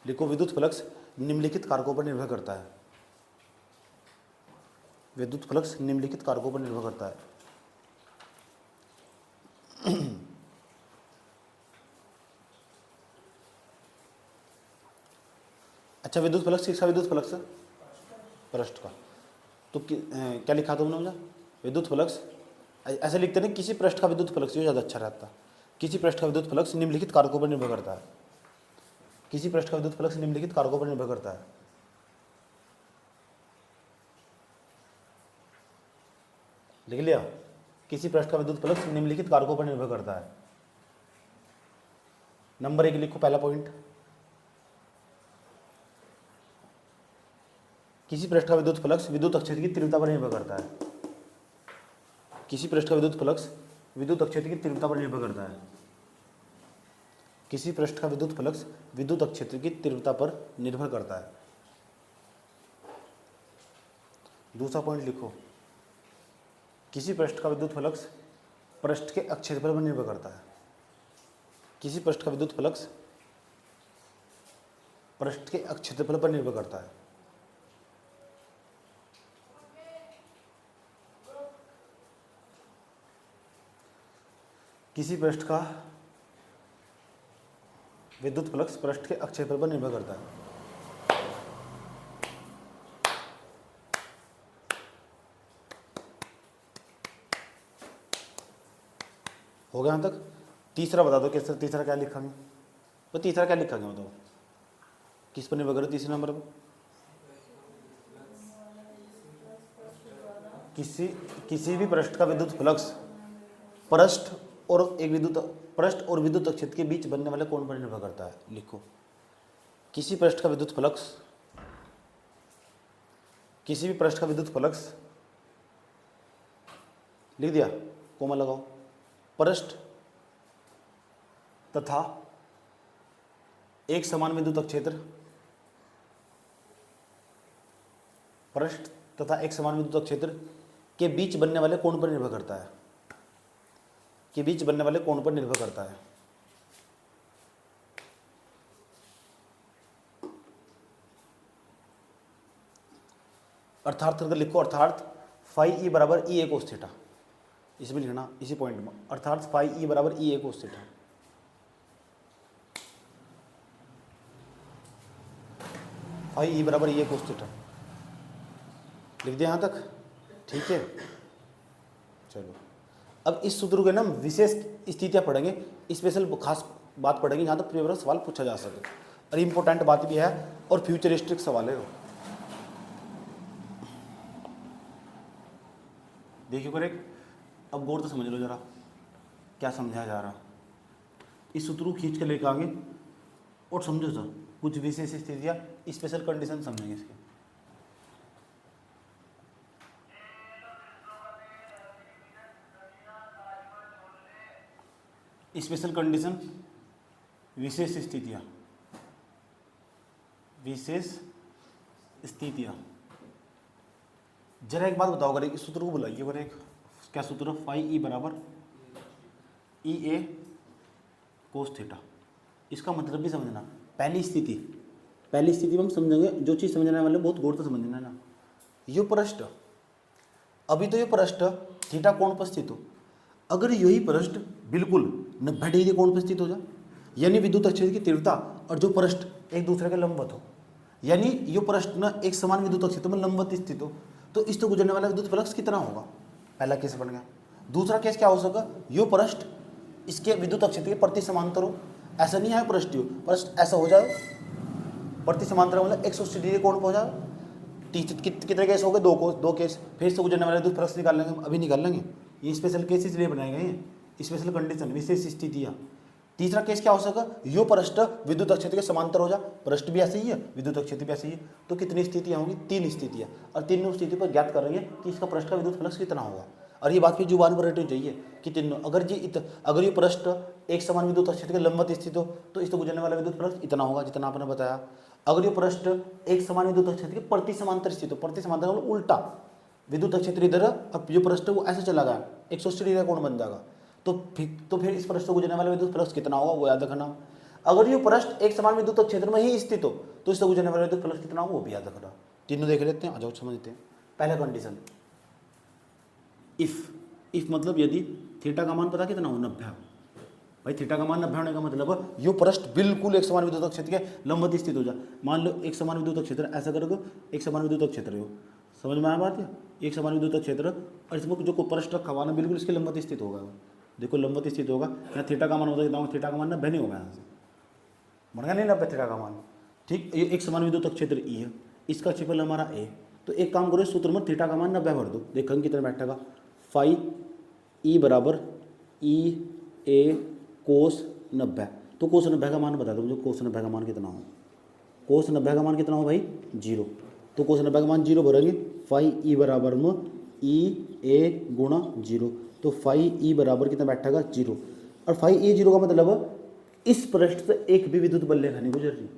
लिखो विद्युत फ्लक्स निम्नलिखित कारकों पर निर्भर करता है। विद्युत फ्लक्स निम्नलिखित कारकों पर निर्भर करता है। अच्छा, विद्युत फ्लक्स किसका विद्युत फ्लक्स? पृष्ठ का। तो क्या लिखा तुमने मुझे? विद्युत फ्लक्स ऐसे लिखते हैं, किसी पृष्ठ का विद्युत फ्लक्स, ये ज़्यादा अच्छा रहता है। किसी पृष्ठ का विद्युत फ्लक्स निम्नलिखित कारकों पर निर्भर करता है। किसी पृष्ठ का विद्युत फ्लक्स निम्नलिखित कारकों पर निर्भर करता है। लिख लिया? किसी पृष्ठ का विद्युत फ्लक्स निम्नलिखित कारकों पर निर्भर करता है। नंबर 1 लिखो, पहला पॉइंट। किसी पृष्ठ का विद्युत फ्लक्स विद्युत क्षेत्र की तीव्रता पर निर्भर करता है। किसी पृष्ठ का विद्युत फ्लक्स विद्युत क्षेत्र की तीव्रता पर निर्भर करता है। किसी पृष्ठ का विद्युत फ्लक्स विद्युत क्षेत्र की तीव्रता पर निर्भर करता है। दूसरा पॉइंट लिखो, किसी पृष्ठ का विद्युत फ्लक्स पृष्ठ के क्षेत्रफल पर निर्भर करता है। किसी पृष्ठ का विद्युत फ्लक्स पृष्ठ के क्षेत्रफल पर निर्भर करता है। किसी पृष्ठ का विद्युत फ्लक्स पृष्ठ के क्षेत्रफल पर निर्भर करता है। हो गया यहाँ तक? तीसरा बता दो, कैसे तीसरा क्या लिखेंगे? तो तीसरा क्या लिखेंगे बताओ, किस पर निर्भर करे तीसरे नंबर पर? किसी भी पृष्ठ का विद्युत फ्लक्स पृष्ठ और विद्युत क्षेत्र के बीच बनने वाले कोण पर निर्भर करता है। लिखो, किसी पृष्ठ का विद्युत फ्लक्स लिख दिया, कोमा लगाओ, पृष्ठ तथा एक समान विद्युत क्षेत्र, पृष्ठ तथा एक समान विद्युत क्षेत्र के बीच बनने वाले कोण पर निर्भर करता है। अर्थात अगर लिखो, अर्थात फाई ई बराबर ई ए कोस थीटा, इसमें लिखना इसी पॉइंट में, अर्थात फाई ई बराबर ई ए कोस थीटा। फाई ई बराबर ई ए कोस थीटा लिख दिया यहाँ तक? ठीक है, चलो अब इस सूत्र के ना विशेष स्थितियाँ पढ़ेंगे, स्पेशल खास बात पढ़ेंगे जहाँ तक प्रीवियस सवाल पूछा जा सके, और इम्पोर्टेंट बात भी है और फ्यूचरिस्टिक सवाल है। देखिए करेक्ट, अब गौर से समझ लो जरा क्या समझाया जा रहा। इस सूत्र को खींच के लेकर आगे और समझो सर, कुछ विशेष स्थितियाँ, स्पेशल कंडीशन समझेंगे इसके। स्पेशल कंडीशन, विशेष स्थितियाँ। जरा एक बात बताओ, अगर इस सूत्र को बुलाइए, अगर एक क्या सूत्र, फाई ई बराबर ई ए कोस थीटा। इसका मतलब भी समझना, पहली स्थिति में हम समझेंगे, जो चीज़ समझने वाले बहुत गौर से समझना है ना। ये पृष्ठ, अभी तो ये पृष्ठ थीटा कोण पर स्थित हो, अगर यही पृष्ठ बिल्कुल 90 डिग्री कोण पर स्थित हो जाए, यानी विद्युत क्षेत्र की तीव्रता और जो पृष्ठ एक दूसरे के लंबवत हो, यानी ये प्रश्न एक समान विद्युत क्षेत्र में लंबवत स्थित हो तो इससे गुजरने वाला विद्युत फ्लक्स कितना होगा, पहला केस बन गया। दूसरा केस क्या हो सका, यो पृष्ठ इसके विद्युत क्षेत्र के प्रति समांतर हो, ऐसा नहीं है पृष्ठ यो पृष्ठ ऐसा हो जाए प्रति समांतर मतलब 180 डिग्री कोण हो जाए। कितने केस हो गए, दो केस। फिर से गुजरने वाले विद्युत फ्लक्स निकाल लेंगे, अभी निकाल लेंगे, ये स्पेशल केस इसलिए बनाए गए हैं, स्पेशल कंडीशन विशेष स्थितियाँ। तीसरा केस क्या हो सका, यो पृष्ठ विद्युत क्षेत्र के समांतर हो जा, पृष्ठ भी ऐसे ही है विद्युत क्षेत्र भी ऐसे ही है, तो कितनी स्थितियाँ होंगी, 3 स्थितियाँ, और तीनों स्थिति पर ज्ञात कर रही है कि इसका पृष्ठ का विद्युत फ्लक्स कितना होगा। और ये बात फिर जुबान पर रटनी चाहिए कि तीनों अगर ये पृष्ठ एक समान विद्युत क्षेत्र के लंबवत स्थित हो तो इससे गुजरने वाला विद्युत फ्लक्स इतना होगा जितना आपने बताया। अगर ये पृष्ठ एक समान विद्युत क्षेत्र के प्रति समांतर स्थित हो, प्रति समांतर मतलब उल्टा, विद्युत क्षेत्र इधर अब जो पृष्ठ वो ऐसे चला गया 180 डिग्री कोण बन जाएगा, तो फिर इस पृष्ठ को गुजरने वाला विद्युत फ्लक्स कितना होगा वो याद रखना। अगर ये पृष्ठ एक समान विद्युत क्षेत्र में ही स्थित हो तो इससे गुजरने वाला विद्युत फ्लक्स कितना होगा वो भी याद रखना। तीनों देख लेते हैं, आ जाओ समझते हैं। पहला कंडीशन इफ मतलब यदि थीटा का मान पता कितना हो, 90। भाई थीटा का मान 90 होने का मतलब यो पृष्ठ बिल्कुल एक समान विद्युत क्षेत्र के लंबवत स्थित हो जाए। मान लो एक समान विद्युत क्षेत्र ऐसा करोगे, एक समान विद्युत क्षेत्र हो, समझ में आया बात है, एक समान विद्युत क्षेत्र और इसमें जो पृष्ठ रखा हुआ ना बिल्कुल इसके लंबवत स्थित होगा। देखो लंबवत स्थित होगा, यहाँ थीटा का मान होता है, थीटा का मान 90 नहीं होगा, यहाँ से बन गया नहीं 90 थीटा का मान। ठीक, ये एक समान विद्युत क्षेत्र ई है, इसका क्षेत्रफल हमारा ए, तो एक काम करो सूत्र में थीटा का मान 90 भर दो, देखेंगे कितना बैठेगा। फाई ई बराबर ई ए कोस 90, तो कोस 90 का मान बता दो मुझे, कोस 90 का मान कितना हो, कोस 90 का मान कितना हो भाई 0, तो कोस 90 का मान 0 भरेंगे। फाई ई बराबर में ई ए गुणा 0, तो फाई ई बराबर कितना बैठेगा 0, और फाई ई 0 का मतलब इस पृष्ठ से एक भी विद्युत बल रेखा नहीं गुजर रही,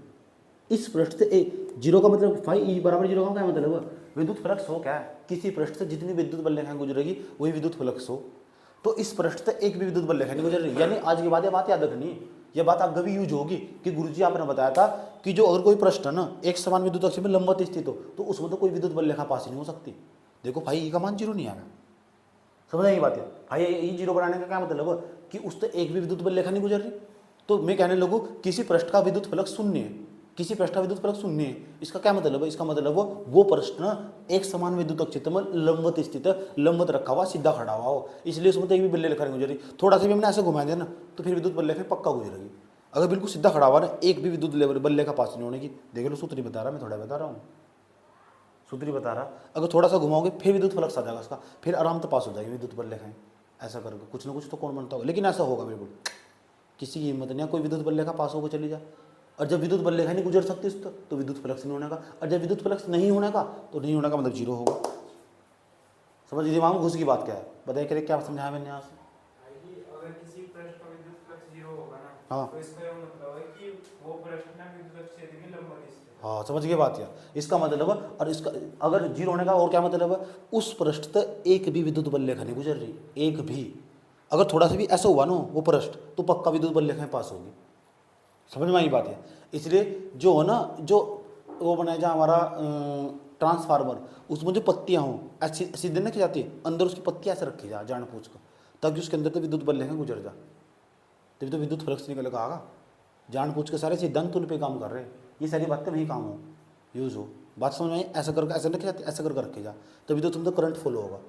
इस पृष्ठ से एक 0 का मतलब फाई ई बराबर 0 का क्या मतलब विद्युत फ्लक्स हो क्या है, किसी पृष्ठ से जितनी विद्युत बल रेखाएं गुजरेगी वही विद्युत फ्लक्स हो, तो इस पृष्ठ से एक भी विद्युत बल रेखा नहीं गुजर रही। यानी आज के बाद ये बात याद रखनी है, ये बात आगे भी यूज होगी कि गुरुजी आपने बताया था कि जो अगर कोई पृष्ठ है ना एक समान विद्युत अक्ष में लंबवत स्थित हो तो उसमें तो कोई विद्युत बल रेखा पास नहीं हो सकती। देखो भाई ई का मान 0 नहीं आएगा, समझ आई बात है भाई, ई 0 बनाने का क्या मतलब कि उससे एक भी विद्युत बल रेखा नहीं गुजर रही। तो मैं कहने लगूँ किसी पृष्ठ का विद्युत फ्लक्स शून्य है, किसी पृष्ठ का विद्युत फ्लक्स शून्य है, इसका क्या मतलब है, इसका मतलब वो प्रश्न एक समान विद्युत क्षेत्र में लंबवत स्थित है, लंबवत रखा हुआ सीधा खड़ा हुआ हो, इसलिए उसमें तो एक भी बल रेखा नहीं गुजरी। थोड़ा सा भी हमने ऐसे घुमा दिया ना तो फिर विद्युत बल रेखा पक्का गुजरेगी। अगर बिल्कुल सीधा खड़ा हुआ ना एक भी विद्युत बल रेखा पास नहीं होने की, देख लो सूत्र ही बता रहा, मैं थोड़ा बता रहा हूँ, सूत्र ही बता रहा। अगर थोड़ा सा घुमाओगे फिर विद्युत फ्लक्स आ जाएगा उसका, फिर आराम से पास हो जाएगी विद्युत बल रेखाएं, ऐसा करके कुछ ना कुछ तो कौन बनता होगा, लेकिन ऐसा होगा बिल्कुल, किसी की हिम्मत नहीं, कोई विद्युत बल रेखा पास होकर चली जाए। और जब विद्युत बल रेखा नहीं गुजर सकती तो विद्युत फ्लक्स नहीं होने का, और जब विद्युत फ्लक्स नहीं होने का तो नहीं होने का मतलब 0 होगा। समझ दिमाग में घुस की बात क्या है, बताइए करें क्या समझाया मैंने यहाँ से। अगर किसी पृष्ठ का विद्युत फ्लक्स 0 होगा ना, हाँ तो इसका यह मतलब है कि वो पृष्ठ ना विद्युत क्षेत्र की लंबवत स्थिति। हाँ समझ गए बात यार, इसका मतलब है, और इसका अगर 0 होने का और क्या मतलब है, उस पृष्ठ से एक भी विद्युत बल रेखा नहीं गुजर रही, एक भी। अगर थोड़ा सा भी ऐसा हुआ ना वो पृष्ठ तो पक्का विद्युत बल रेखाएं पास होगी। समझ में आई बात है। इसलिए जो है ना, जो वो बनाया जाए हमारा ट्रांसफार्मर, उसमें जो पत्तियाँ हों ऐसी सीधे नहीं की जाती है, अंदर उसकी पत्तियाँ ऐसे रखी जाए जान पूछ कर, ताकि उसके अंदर तो विद्युत बल रेखा गुजर जाए, तभी तो विद्युत फ्लक्स निकलेगा आगा। जान पूछ के सारे सिद्धांत उन पे काम कर रहे हैं, ये सारी बातें वही काम हो यूज़ हो। बात समझ में आई, ऐसा करके ऐसा नहीं जाती, ऐसा करके रखे जा तभी तो तुम तो करंट फॉलो होगा।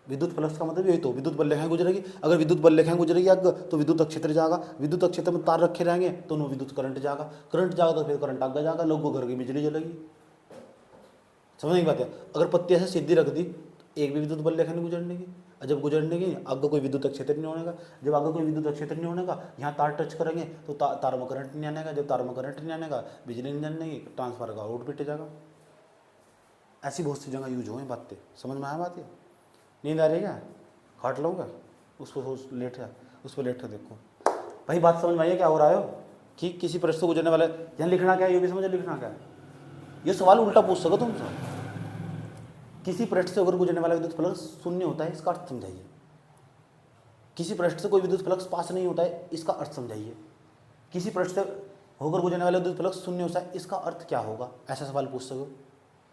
विद्युत फ्लक्स का मतलब यही तो विद्युत बल रेखाएं गुजरेगी, अगर विद्युत बल रेखाएं गुजरेगी आगे तो विद्युत क्षेत्र जाएगा, विद्युत क्षेत्र में तार रखे रहेंगे तो उनमें विद्युत करंट जाएगा, करंट जाएगा तो फिर करंट आगे जाएगा, लोगों को घर की बिजली जलेगी। समझ नहीं बात है। अगर पत्ती ऐसे सीधी रख दी तो एक भी विद्युत बल रेखा नहीं गुजरने की, और जब गुजरने की आगे कोई विद्युत क्षेत्र नहीं होने का, जब आगे कोई विद्युत क्षेत्र नहीं होने का यहाँ तार टच करेंगे तो तार में करंट नहीं आने का, जब तार में करंट नहीं आने का बिजली नहीं जाने की, ट्रांसफार्मर का आउट पिट जाएगा। ऐसी बहुत सी जगह यूज हुए बातें, समझ में आया बात है। नींद आ रही है क्या, काट लोगे उस पर लेट है, उस पर लेट है। देखो भाई बात समझ में आइए क्या हो रहा है कि किसी पृष्ठ से गुजरने वाले, यहाँ लिखना क्या है ये भी समझ, लिखना क्या है, ये सवाल उल्टा पूछ सको तुमसे। किसी पृष्ठ से अगर गुजरने वाला विद्युत फ्लक्स शून्य होता है इसका अर्थ समझाइए, किसी पृष्ठ से कोई विद्युत फ्लक्स पास नहीं होता है इसका अर्थ समझाइए, किसी पृष्ठ से होकर गुजरने वाला विद्युत फ्लक्स शून्य होता है इसका अर्थ क्या होगा, ऐसा सवाल पूछ सको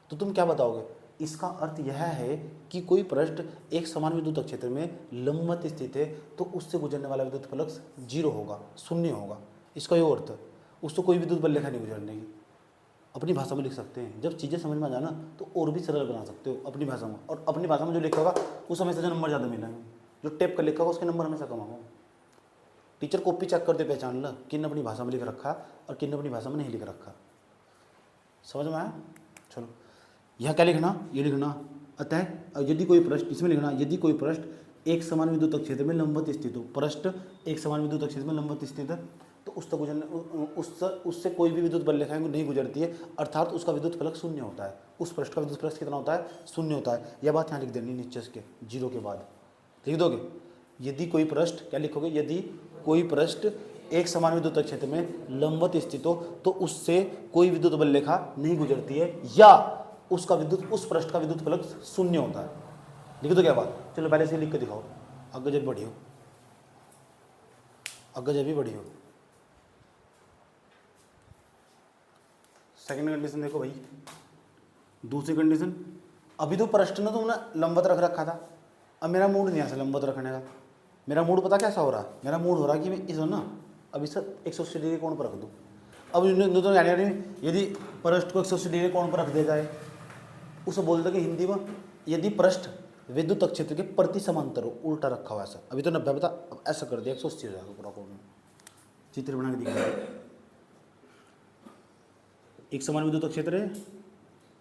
तो तुम क्या बताओगे। इसका अर्थ यह है कि कोई पृष्ठ एक समान विद्युत क्षेत्र में लंबवत स्थित है तो उससे गुजरने वाला विद्युत फ्लक्स 0 होगा, शून्य होगा, इसका ये अर्थ है, उससे कोई विद्युत बल रेखा नहीं गुजरने की। अपनी भाषा में लिख सकते हैं। जब चीज़ें समझ में आ जाए ना तो और भी सरल बना सकते हो अपनी भाषा में, और अपनी भाषा में जो लिखा होगा उस हमेशा नंबर ज़्यादा मिलेंगे। जो टेप कर लिखा होगा उसके नंबर हमेशा कम होगा। टीचर कॉपी चेक करते पहचान ला किन अपनी भाषा में लिख रखा और किन अपनी भाषा में नहीं लिख रखा। समझ में आया? चलो यहाँ क्या लिखना, ये लिखना, अतः यदि कोई पृष्ठ, इसमें लिखना यदि कोई पृष्ठ एक समान विद्युत क्षेत्र में लंबवत स्थित हो, पृष्ठ एक समान विद्युत क्षेत्र में लंबवत स्थित है तो उस तक गुजरने उससे कोई भी विद्युत बल रेखा नहीं गुजरती है, अर्थात उसका विद्युत फलक शून्य होता है। उस पृष्ठ का विद्युत फलक कितना होता है? शून्य होता है। यह बात यहाँ लिख देनी नीचे इसके जीरो के बाद लिख दोगे। यदि कोई पृष्ठ, क्या लिखोगे, यदि कोई पृष्ठ एक समान विद्युत क्षेत्र में लंबवत स्थित हो तो उससे कोई विद्युत बल रेखा नहीं गुजरती है, या उसका उस पृष्ठ का विद्युत फलक शून्य होता है। लिख दो क्या बात? चलो पहले से लिख के दिखाओ, आगे जब बढ़ी हो, आगे जब भी बढ़ी हो। सेकंड कंडीशन देखो भाई, दूसरी कंडीशन, अभी तो पृष्ठ ने तुमने लंबवत रख रखा था, अब मेरा मूड नहीं ऐसा लंबवत रखने का। मेरा मूड पता कैसा हो रहा है? मेरा मूड हो रहा है कि मैं इस ना अभी सर 180 डिग्री कोण पर रख दूँ। अब तो यदि पृष्ठ को 180 डिग्री कोण पर रख दिया जाए, उसे बोलते कि हिंदी में यदि पृष्ठ विद्युत क्षेत्र के प्रति समांतर हो, उल्टा रखा हुआ ऐसा, अभी तो 90 बता, अब ऐसा कर दिया 180 हो जाएगा पूरा कोण। चित्र बना के दिखा, एक समान विद्युत क्षेत्र है,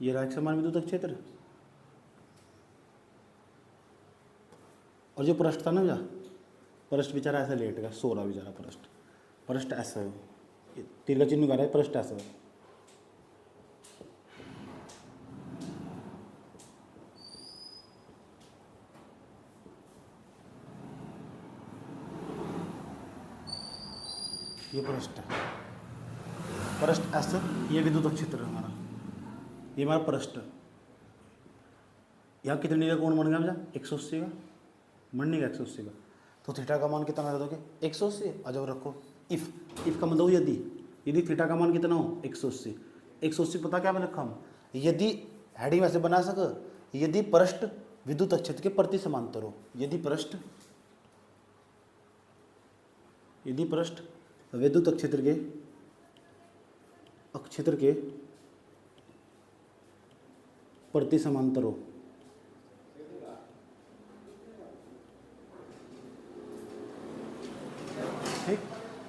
ये रहा एक समान विद्युत क्षेत्र, और जो पृष्ठ था ना भैया, पृष्ठ बेचारा ऐसा लेट गया, सो रहा बेचारा पृष्ठ ऐसा है, तीर का चिन्ह निकाला है, पृष्ठ ऐसा है। ये पृष्ठ ऐसा, ये विद्युत क्षेत्र है हमारा, ये हमारा पृष्ठ। यहाँ कितने डिग्री का कोण बन गया भैया? 180 का बन नहीं गया, 180 का। तो थीटा का मान कितना कर दोगे? 180। आ जाओ रखो, इफ का मतलब यदि थीटा का मान कितना हो? 180। 180 पता क्या मैंने रखा हम, यदि हेडिंग वैसे बना सक, यदि पृष्ठ विद्युत क्षेत्र के प्रति समांतर हो, यदि पृष्ठ विद्युत क्षेत्र के प्रति समांतर हो, ठीक,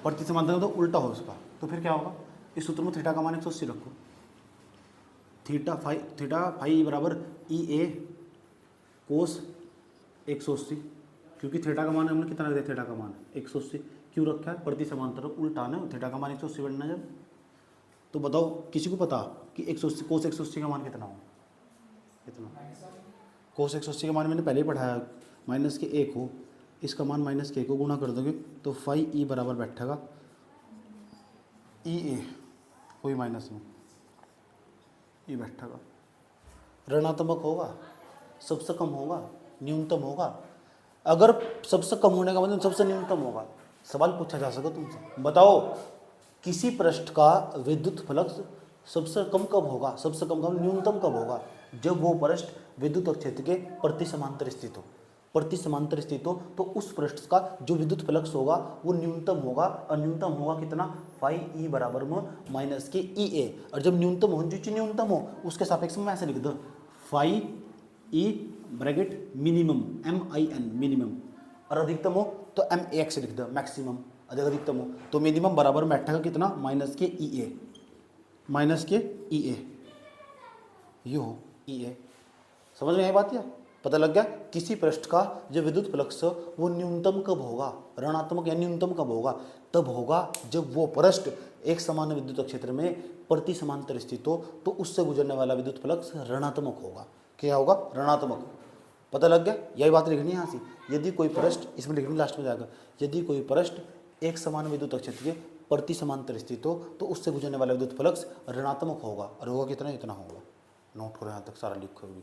प्रति समांतर तो उल्टा हो उसका, तो फिर क्या होगा? इस सूत्र में थीटा का मान 180 रखो, थीटा फाई बराबर ई ए कोस 180, क्योंकि थीटा का मान हमने कितना रख दिया? थीटा का मान 180 क्यों रखा है? प्रति समांतर उल्टा ना, थीटा का मान 180 बनना जब, तो बताओ किसी को पता कि 180 कोस 180 का मान कितना हो? कितना? कोस 180 का मान मैंने पहले ही पढ़ाया, माइनस के 1 हो, इसका मान माइनस के 1 को गुणा कर दोगे तो फाई ई बराबर बैठेगा ई ए, कोई माइनस में ई बैठेगा, ऋणात्मक होगा, सबसे कम होगा, न्यूनतम होगा। अगर सबसे कम होने का मतलब सबसे न्यूनतम होगा। सवाल पूछा जा सके तुमसे, बताओ किसी पृष्ठ का विद्युत फलक सबसे कम कब होगा? सबसे कम कब न्यूनतम कब होगा? जब वो पृष्ठ विद्युत क्षेत्र के प्रति समांतर स्थित हो। प्रति समांतर स्थित हो तो उस पृष्ठ का जो विद्युत फ्लक्स होगा वो न्यूनतम होगा, और न्यूनतम होगा कितना? फाई ई बराबर में माइनस के ई ए। और जब न्यूनतम हो, जो चीज न्यूनतम हो उसके सापेक्ष में ऐसे लिख दो, phi E bracket minimum MIN minimum, और अधिकतम हो तो MAX लिख दो मैक्सिमम। अधिकतम हो तो मिनिमम बराबर में बैठेगा कितना? माइनस के ई ए, माइनस के ई ए, यो ई ए। समझ में आई बात? या पता लग गया किसी पृष्ठ का जो विद्युत फ्लक्स वो न्यूनतम कब होगा, ऋणात्मक या न्यूनतम कब होगा? तब होगा जब वो पृष्ठ एक समान विद्युत क्षेत्र में प्रति समांतर स्थित हो तो उससे गुजरने वाला विद्युत फ्लक्स ऋणात्मक होगा। क्या होगा? ऋणात्मक। पता लग गया? यही बात लिखनी है यहाँ से। यदि कोई पृष्ठ, इसमें लिखनी लास्ट में जाकर, यदि कोई पृष्ठ एक समान विद्युत क्षेत्र के प्रति समांतर स्थित हो तो उससे गुजरने वाला विद्युत फ्लक्स ऋणात्मक होगा। और होगा कितना? इतना होगा। नोट करो, यहाँ तक सारा लिखो भी।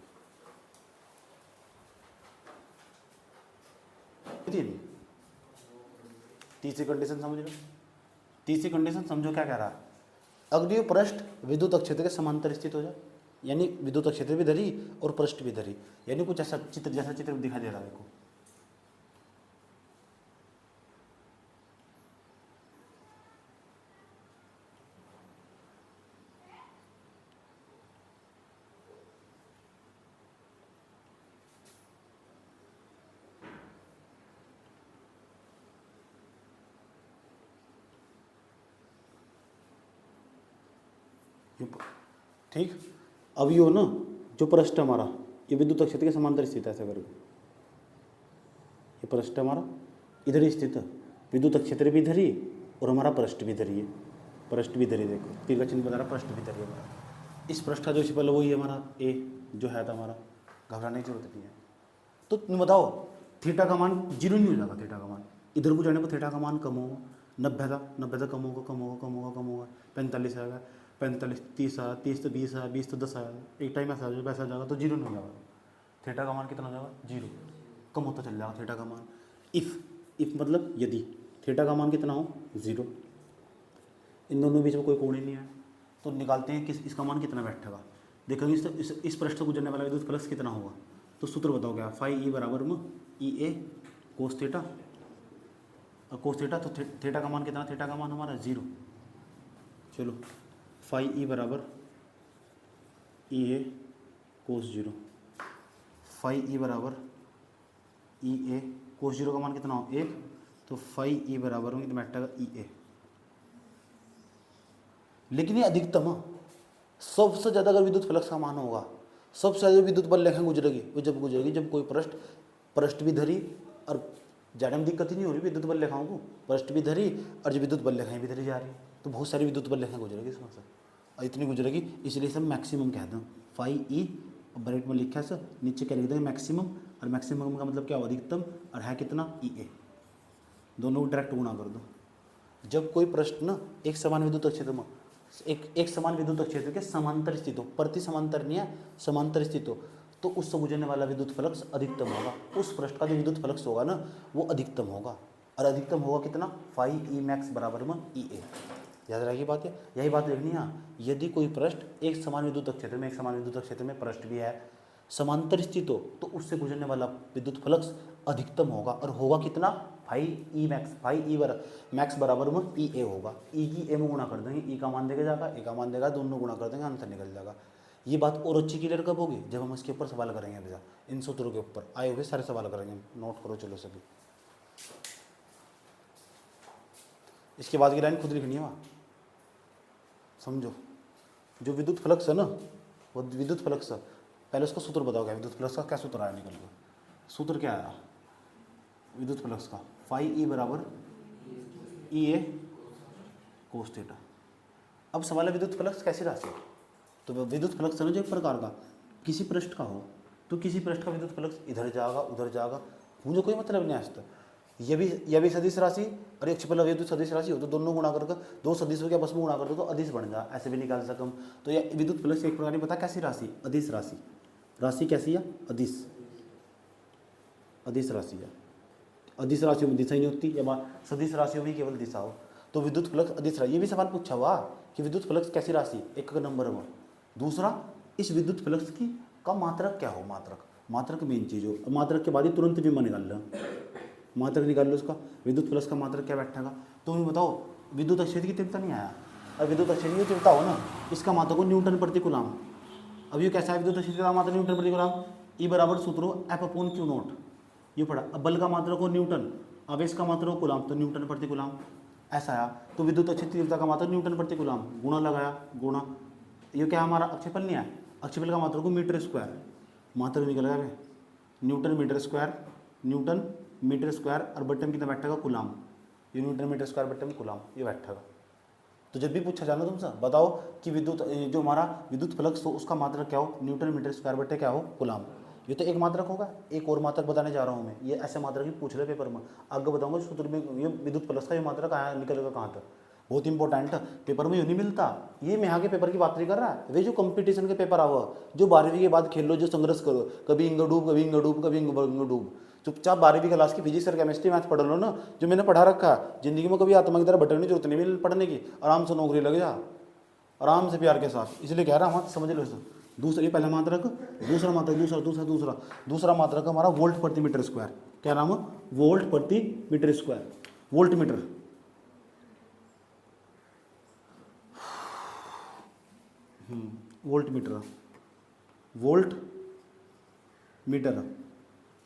तीसरी कंडीशन समझ लो। तीसरी कंडीशन समझो क्या कह रहा है। अगर ये पृष्ठ विद्युत क्षेत्र के समांतर स्थित हो जाए, यानी विद्युत क्षेत्र भी धरी और पृष्ठ भी धरी, यानी कुछ ऐसा चित्र जैसा चित्र दिखाई दे रहा है। देखो ठीक। अब ये हो ना, जो पृष्ठ हमारा ये विद्युत क्षेत्र के समांतर स्थित है, ऐसा करके ये पृष्ठ हमारा इधर ही स्थित है, विद्युत क्षेत्र भी इधर ही और हमारा पृष्ठ भी इधर ही है, पृष्ठ भी इधर ही, देखो तीर का चिन्ह बता रहा, पृष्ठ भी इधर ही है हमारा। इस पृष्ठ का जो क्षेत्रफल वही है हमारा ए जो है था हमारा, घबराने की जरूरत नहीं है। तो तुम बताओ थीटा का मान 0 नहीं हो जाएगा, थीटा का मान इधर को जाने पर थीटा का मान कम होगा, 90 था, 90 था कम होगा, कम होगा, कम होगा, कम होगा, 45 आएगा, 45 30 आया, 30 तो 20 आया, 20 तो 10 आया, एक टाइम ऐसा वैसा जाएगा तो 0 नहीं हो जाएगा, थीटा का मान कितना हो जाएगा 0, कम होता चल जाएगा थीटा का मान। इफ मतलब यदि थीटा का मान कितना हो 0, इन दोनों के बीच में कोई कोण ही नहीं है, तो निकालते हैं किस इसका मान कितना बैठेगा। देखेंगे इस पृष्ठ से गुजरने वाला विद्युत फ्लक्स कितना होगा, तो सूत्र बताओ क्या, फाई ई बराबर में ई ए कोस थीटा, और कोस थीटा तो थीटा का मान कितना, थीटा का मान हमारा 0। चलो फाई ई बराबर ई ए कोस 0, फाई ई बराबर ई ए कोस 0 का मान कितना हो 1, तो फाई ई बराबर में कितना बैठेगा ई ए। लेकिन ये अधिकतम है, सबसे ज़्यादा अगर विद्युत फ्लक्स का मान होगा, सबसे ज़्यादा विद्युत बल रेखा गुजरेगी वो जब गुजरेगी जब कोई पृष्ठ भी धरी और जाने में दिक्कत ही नहीं हो रही विद्युत बल रेखाओं को, पृष्ठ भी धरी और जो विद्युत बल रेखाएं भी धरी जा रही, तो बहुत सारी विद्युत बल रेखाएं गुजरेगी इसमें से, और इतनी गुजरेगी इसलिए सब मैक्सिमम कहते हैं। फाई ई ब्रैकेट में लिखा है सर, नीचे क्या लिख देंगे मैक्सिमम, और मैक्सिमम का मतलब क्या हो अधिकतम, और है कितना ई ए, दोनों को डायरेक्ट गुणा कर दो। जब कोई पृष्ठ ना एक समान विद्युत क्षेत्र में एक समान विद्युत क्षेत्र के समांतर स्थित हो, प्रति समांतर नहीं है समांतर स्थित हो, तो उससे गुजरने वाला विद्युत फ्लक्स अधिकतम होगा, उस पृष्ठ का जो विद्युत फ्लक्स होगा ना वो अधिकतम होगा, और अधिकतम होगा कितना फाई ई मैक्स बराबर में ई ए। याद रहेगी बात है, यही बात देखनी है। यदि कोई पृष्ठ एक समान विद्युत क्षेत्र में पृष्ठ भी है समांतर स्थित हो, तो उससे गुजरने वाला विद्युत फ्लक्स अधिकतम होगा, और होगा कितना फाई ई मैक्स बराबर में ई ए होगा। ई की ए में गुणा कर देंगे, ई का मान देगा जाएगा, ए का मान देगा, दोनों गुणा कर देंगे, आंसर निकल जाएगा। ये बात और अच्छी क्लियर कब होगी, जब हम इसके ऊपर सवाल करेंगे भैया, इन सूत्रों के ऊपर आए हुए सारे सवाल करेंगे, नोट करो चलो सभी। इसके बाद की लाइन खुद लिखनी है, वहाँ समझो। जो विद्युत फ्लक्स है ना वो विद्युत फ्लक्स है, पहले उसका सूत्र बताओ क्या विद्युत फ्लक्स का, क्या सूत्र आया निकल कर, सूत्र क्या आया विद्युत फ्लक्स का, फाई ई बराबर ई ए कोस थीटा। अब सवाल है विद्युत फ्लक्स कैसी राशि है, तो विद्युत फ्लक्स है ना जो एक प्रकार का किसी पृष्ठ का हो, तो किसी पृष्ठ का विद्युत फ्लक्स इधर जाएगा उधर जाएगा, मुझे कोई मतलब नहीं आज तक। ये भी सदिश राशि और एक क्षेत्रफल विद्युत सदिश राशि हो, तो दोनों गुणा करके दो सदिशों के आपस में गुणा कर दो तो अदिश बन जाए, ऐसे भी निकाल सकम। तो ये विद्युत फ्लक्स एक प्रकार की पता कैसी राशि, अदिश राशि। राशि कैसी है, अदिश राशि है। अदिश राशियों में दिशा ही नहीं होती, या सदिश राशियों में केवल दिशा हो, तो विद्युत फ्लक्स अदिश राशि। ये भी सवाल पूछा हुआ कि विद्युत फ्लक्स कैसी राशि, एक नंबर में। दूसरा, इस विद्युत फ्लक्स की का मात्रक क्या हो, मात्रक मेन चीज हो। मात्रक के बाद ही तुरंत भी निकाल लो, मात्रक निकाल लो उसका, विद्युत फ्लक्स का मात्रक क्या बैठेगा। तो मुझे बताओ विद्युत क्षेत्र की तीव्रता नहीं आया, और विद्युत क्षेत्र की तीव्रता हो ना इसका मात्रक हो न्यूटन प्रति कूलम। अब ये कैसा है विद्युत क्षेत्र का मात्रक न्यूटन प्रति कूलम, ई बराबर सूत्र हो एफ अपॉन क्यू नॉट, ये पढ़ा। अब बल का मात्रक हो न्यूटन, आवेश का मात्रक हो कूलम, तो न्यूटन प्रति कूलम ऐसा आया। तो विद्युत क्षेत्र तीव्रता का मात्रक न्यूटन प्रति कूलम, गुणा लगाया गुणा, ये क्या हमारा अक्षेपल नहीं है, अक्षेपल का मात्रक हो मीटर स्क्वायर, मात्रक निकल गया न्यूटन मीटर स्क्वायर और बट्टे कितना बैठेगा कूलम, ये न्यूटन मीटर स्क्वायर बट्टे में कूलम ये बैठेगा। तो जब भी पूछा जाना तुमसे बताओ कि विद्युत जो हमारा विद्युत फ्लक्स हो उसका मात्रक क्या हो, न्यूटन मीटर स्क्वायर बट्टे क्या हो कूलम। ये तो एक मात्रक होगा, एक और मात्रक बताने जा रहा हूँ मैं, ये ऐसे मात्रक ही पूछ रहे पेपर में, आगे बताऊंगा सूत्र में। ये विद्युत फ्लक्स का ये मात्रक आया निकलेगा कहाँ तक, बहुत इंपॉर्टेंट है, पेपर में यूँ नहीं मिलता। ये मैं यहाँ के पेपर की बात नहीं कर रहा है, वे जो कंपटीशन के पेपर आओ जो 12वीं के बाद खेल लो, जो संघर्ष करो, कभी इंग डूब कभी इंग डूब कभी इंग डूब, चुपचाप 12वीं क्लास की फिजिक्स और केमिस्ट्री मैथ पढ़ लो ना, जो मैंने पढ़ा रखा है। जिंदगी में कभी आत्मा की तरह भटकने की जरूरत नहीं मिल पढ़ने की, आराम से नौकरी लग जा, आराम से प्यार के साथ। इसलिए कह रहा हूँ समझ लो इसे। दूसरा, ये पहला मात्रक, दूसरा मात्रक, दूसरा मात्रक हमारा वोल्ट प्रति मीटर स्क्वायर। क्या नाम है, वोल्ट प्रति metre square, volt metre. Volt metre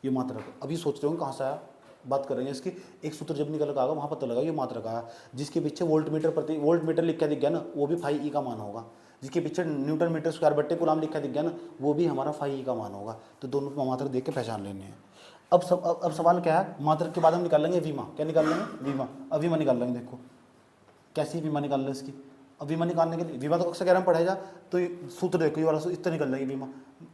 ये मात्रक। अभी सोचते हो कहाँ से आया, बात करेंगे इसकी। एक सूत्र जब निकल आएगा वहाँ पता लगा ये मात्रक आया, जिसके पीछे वोल्ट मीटर लिख के दिख गया ना, वो भी फाई ई का मान होगा। जिसके पीछे न्यूटन मीटर स्क्वायर बट्टे कूलाम लिखा दिख गया ना, वो भी हमारा फाई का मान होगा। तो दोनों मात्रक देख के पहचान लेने हैं। अब सवाल क्या है, मात्रक के बाद हम निकाल लेंगे विमा। क्या निकाल लेंगे? विमा। अब विमा निकाल लेंगे। देखो कैसी विमा निकाल लें इसकी। अब विमा निकालने के लिए विमा तो कक्षा 11 में पढ़ाया, तो सूत्र देखो ये वाला सूत्र, इस तरह निकल लेंगे विमा।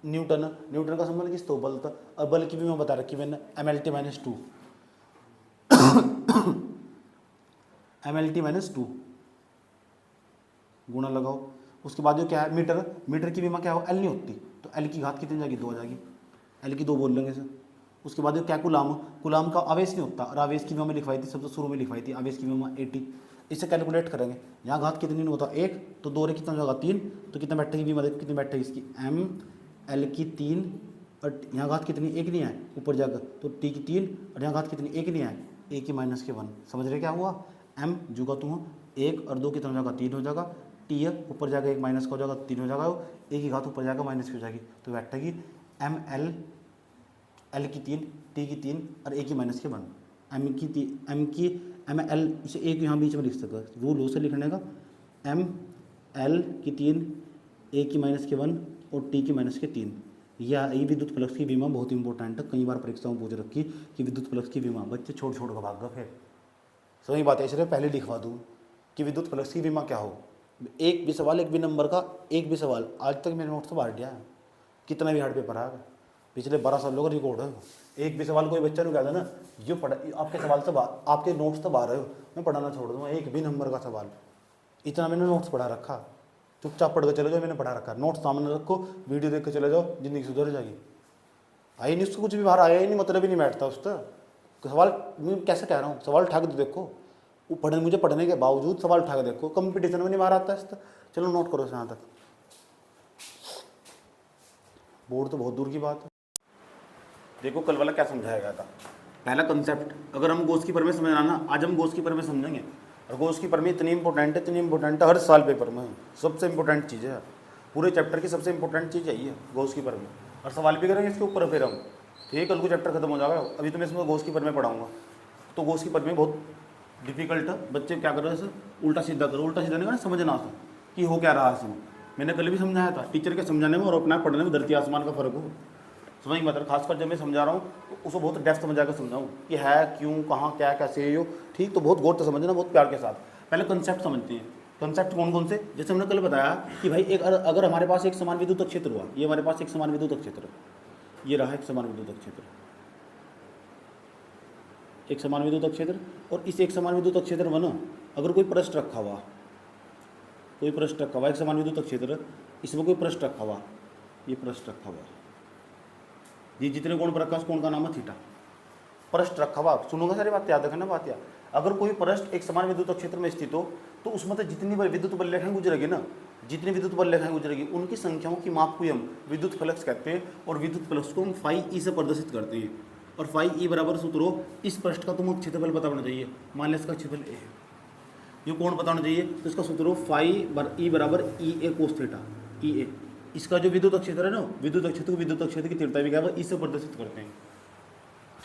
न्यूटन का संबंध किस तो बल था, और बल की विमा बता रखी मैंने MLT-2 MLT-2 गुणा लगाओ। उसके बाद जो क्या है, मीटर की विमा क्या हो, L नहीं होती, तो L की घात कितनी जाएगी? 2 आ जाएगी। L की 2 बोल लेंगे सर। उसके बाद जो क्या, कुलाम का आवेश नहीं होता, और आवेश की विमा में लिखवाई थी, सबसे शुरू में लिखवाई थी आवेश की विमा 80। इसे कैलकुलेट करेंगे, यहाँ घात कितनी नहीं होता 1, तो 2 रे कितना हो जाएगा 3, तो कितना बैठेगी विमा, देखो कितनी बैठेगी इसकी ML की 3, और यहाँ घात कितनी 1 नहीं है ऊपर जाकर, तो T की 3, और यहाँ घात कितनी 1 नहीं है, A की -1। समझ रहे क्या हुआ? M जुगा तुम 1 और 2 कितना हो जाएगा 3 हो जाएगा, T ऊपर जाकर 1 माइनस का हो जाएगा 3 हो जाएगा, A की घात ऊपर जाकर माइनस की हो जाएगी, तो बैठेगी L की 3, T की 3 और A की -1। ML इसे एक यहाँ बीच में लिख सकते, रूल हो से लिखने का, ML की 3, A की -1 और T की -3। ये विद्युत फ्लक्स की विमा बहुत इंपॉर्टेंट है, कई बार परीक्षाओं में पूछ रखी कि विद्युत फ्लक्स की विमा, बच्चे छोड़ छोड़ कर भाग गए। फिर सही बात है, इसलिए पहले लिखवा दूँ कि विद्युत फ्लक्स की विमा क्या हो। एक भी सवाल, एक भी नंबर का एक भी सवाल आज तक मेरे नोट से बाहर दिया है, कितना भी हार्ड पेपर आ गया, पिछले 12 सालों का रिकॉर्ड है। एक भी सवाल कोई बच्चा नहीं कहता ना जो पढ़ा, आपके सवाल से आपके नोट्स तो बाहर है, मैं पढ़ाना छोड़ दूँगा। एक भी नंबर का सवाल, इतना मैंने नोट्स पढ़ा रखा, चुपचाप पढ़ के चले जाओ, मैंने पढ़ा रखा। नोट्स सामने रखो, वीडियो देख के चले जाओ, जिंदगी सुधर जाएगी। आई नहीं उसको कुछ भी बाहर आया ही नहीं, मतलब ही नहीं बैठता उसका सवाल। मैं कैसे कह रहा हूँ, सवाल उठा के देखो, वो मुझे पढ़ने के बावजूद सवाल उठा के देखो, कंपटीशन में नहीं बाहर आता है। चलो नोट करो यहाँ तक, बोर्ड तो बहुत दूर की बात है। देखो कल वाला क्या समझाया गया था, पहला कंसेप्ट, अगर हम गोस की प्रमेय समझना ना, आज हम गोस की प्रमेय समझेंगे। और गोस की प्रमेय इतनी इंपॉर्टेंट है, हर साल पेपर में सबसे इंपॉर्टेंट चीज़ है, पूरे चैप्टर की सबसे इंपॉर्टेंट चीज़ यही है गोस की प्रमेय। और सवाल भी करेंगे इसके ऊपर फिर हम, ठीक, कल को चैप्टर खत्म हो जाएगा। अभी तो मैं इसमें गोस की प्रमेय पढ़ाऊंगा, तो गोस की प्रमेय बहुत डिफिकल्ट है। बच्चे क्या कर रहे हैं, उल्टा सीधा करो, उल्टा सीधा नहीं करना, समझना था कि हो क्या रहा है इसमें। मैंने कल भी समझाया था, टीचर के समझाने में और अपना पढ़ने में धरती आसमान का फर्क हो। समझ मतलब खासकर जब मैं समझा रहा हूँ तो उसको बहुत डेप्थ समझा कर समझाऊँ कि है क्यों, कहाँ, क्या, कैसे हो, ठीक। तो बहुत गौर से समझना, बहुत प्यार के साथ। पहले कंसेप्ट समझते हैं। कंसेप्ट कौन कौन से, जैसे हमने कल बताया कि भाई एक अगर हमारे पास एक समान विद्युत क्षेत्र हुआ, ये हमारे पास एक समान विद्युत क्षेत्र, ये रहा एक समान विद्युत क्षेत्र, एक समान विद्युत क्षेत्र। और इस एक समान विद्युत क्षेत्र में ना अगर कोई पृष्ठ रखा हुआ, कोई पृष्ठ रखा हुआ, एक समान विद्युत क्षेत्र, इसमें कोई पृष्ठ रखा हुआ, ये पृष्ठ रखा हुआ, ये जितने कोण पर रखा उस कोण का नाम है थीटा। पृष्ठ रखा हुआ, सुनोगे सारी बात, याद रखना बात। यार अगर कोई पृष्ठ एक समान विद्युत क्षेत्र में स्थित हो तो उसमें तो जितनी विद्युत बल रेखाएं गुजरेगी ना, जितनी विद्युत बल रेखाएं गुजरेगी उनकी संख्याओं की माप को हम विद्युत फ्लक्स कहते हैं। और विद्युत फ्लक्स को हम फाई ई से प्रदर्शित करते हैं। और फाई ई बराबर सूत्र हो, इस पृष्ठ का तुमको क्षेत्रफल पता होना चाहिए। मान लिया इसका क्षेत्रफल ए है, ये कोण पता होना चाहिए, तो इसका सूत्र हो फाई ई बराबर ई ए कोस थीटा, ई ए। इसका जो विद्युत क्षेत्र है ना, विद्युत क्षेत्र को विद्युत क्षेत्र की तीव्रता भी क्या है, इससे प्रदर्शित करते हैं,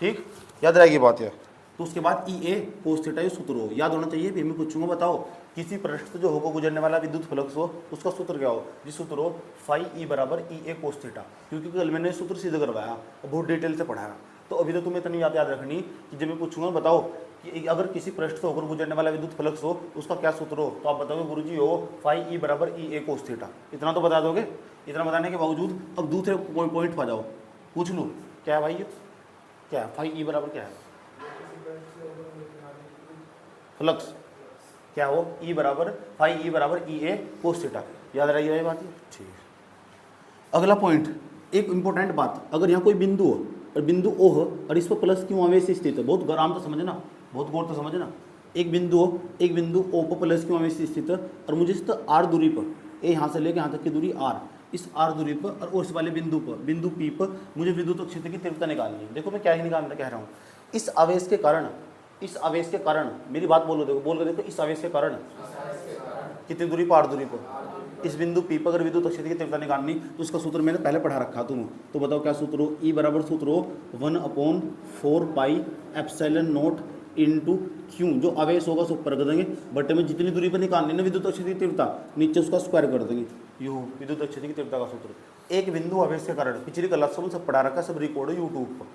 ठीक, याद रहेगी बात है। तो उसके बाद ई ए कोस थीटा ये सूत्र हो, याद होना चाहिए। भी मैं पूछूंगा, बताओ किसी पृष्ठ से जो होगा गुजरने वाला विद्युत फ्लक्स हो उसका सूत्र क्या हो, जिस सूत्र हो फाई ई बराबर ई ए कोस थीटा। क्योंकि कल मैंने सूत्र सीधे करवाया और बहुत डिटेल से पढ़ाया, तो अभी तो तुम्हें इतनी याद रखनी कि जब मैं पूछूंगा बताओ कि अगर किसी पृष्ठ से होकर गुजरने वाला विद्युत फ्लक्स हो उसका क्या सूत्र हो, तो आप बताओगे गुरुजी हो फाई ई बराबर ई ए कोस थीटा। इतना तो बता दोगे। इतना बताने के बावजूद अब दूसरे पॉइंट पर जाओ, पूछ लो क्या है भाई, क्या है फाई ई बराबर क्या है, फ्लक्स क्या हो, ई बराबर फाई ई बराबर ई ए कोस थीटा। याद रही है बात, ठीक। अगला पॉइंट, एक इंपॉर्टेंट बात, अगर यहाँ कोई बिंदु हो और बिंदु ओ हो और इस पर प्लस क्यों आवेश स्थित है, बहुत आराम से समझना, बहुत गौर से समझना। एक बिंदु हो, एक बिंदु ओ पर प्लस क्यों आवेश स्थित है, और मुझे इस आर दूरी पर, ए यहाँ से लेकर यहाँ तक की दूरी आर, इस आर दूरी पर और उस वाले बिंदु पर, बिंदु पी पर मुझे विद्युत क्षेत्र की तीव्रता निकालनी है। देखो मैं क्या ही निकालना कह रहा हूँ, इस आवेश के कारण, इस आवेश के कारण, मेरी बात बोलो, देखो बोल कर देखो, इस आवेश के कारण कितनी दूरी पर, आर दूरी पर, इस बिंदु पी पर अगर विद्युत क्षेत्र की तीव्रता निकालनी तो उसका सूत्र मैंने पहले पढ़ा रखा तुम, तो बताओ क्या सूत्र हो, ई बराबर सूत्र हो 1/4 pi epsilon not into Q, जो आवेश होगा उसको ऊपर कर देंगे, बटे में जितनी दूरी पर निकालनी ना विद्युत क्षेत्र की तीव्रता, नीचे उसका स्क्वायर कर देंगे। यू विद्युत क्षेत्र की तीव्रता का सूत्र, एक बिंदु आवेश के कारण, पिछली क्लास में सब पढ़ा रखा, सब रिकॉर्ड है यूट्यूब पर,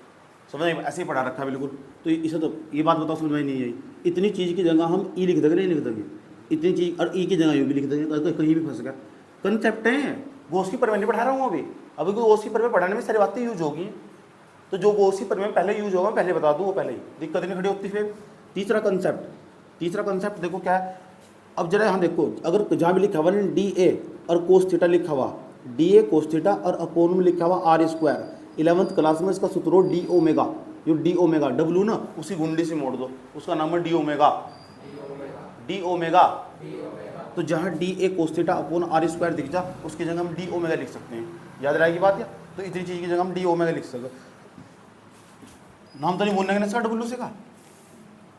समझ में ऐसे ही पढ़ा रखा है बिल्कुल। तो इसे तो ये बात बताओ समझ में नहीं आई, इतनी चीज़ की जगह हम ई लिख देंगे, नहीं लिख देंगे इतनी चीज़, और ई की जगह यू भी लिख देंगे, अगर कहीं भी फंस गया। कंसेप्ट है, गॉस की प्रमेय नहीं पढ़ा रहा हूँ अभी गॉस की प्रमेय पढ़ाने में सारी बातें यूज होगी, तो जो गॉस की प्रमेय पहले यूज होगा पहले बता दूँ, वो पहले ही दिक्कत नहीं खड़ी होती। फिर तीसरा कंसेप्ट देखो क्या है, अब जरा यहाँ देखो, अगर जहाँ भी लिखा हुआ ना डी ए और कोस थीटा लिखा हुआ, डी ए कोस थीटा और अपोन में लिखा हुआ आर स्क्वायर, 11th क्लास में इसका सूत्र हो डी ओमेगा, जो डी ओमेगा डब्लू ना उसी गुंडी से मोड़ दो, उसका नाम है डी ओमेगा। तो जहाँ d A cos theta upon r square दिख जा, उसकी जगह हम डी ओमेगा लिख सकते हैं, याद रहेगी बात या? तो इतनी चीज़ की जगह हम डी ओमेगा लिख सकते, नाम तो नहीं बोलने का डब्लू से का,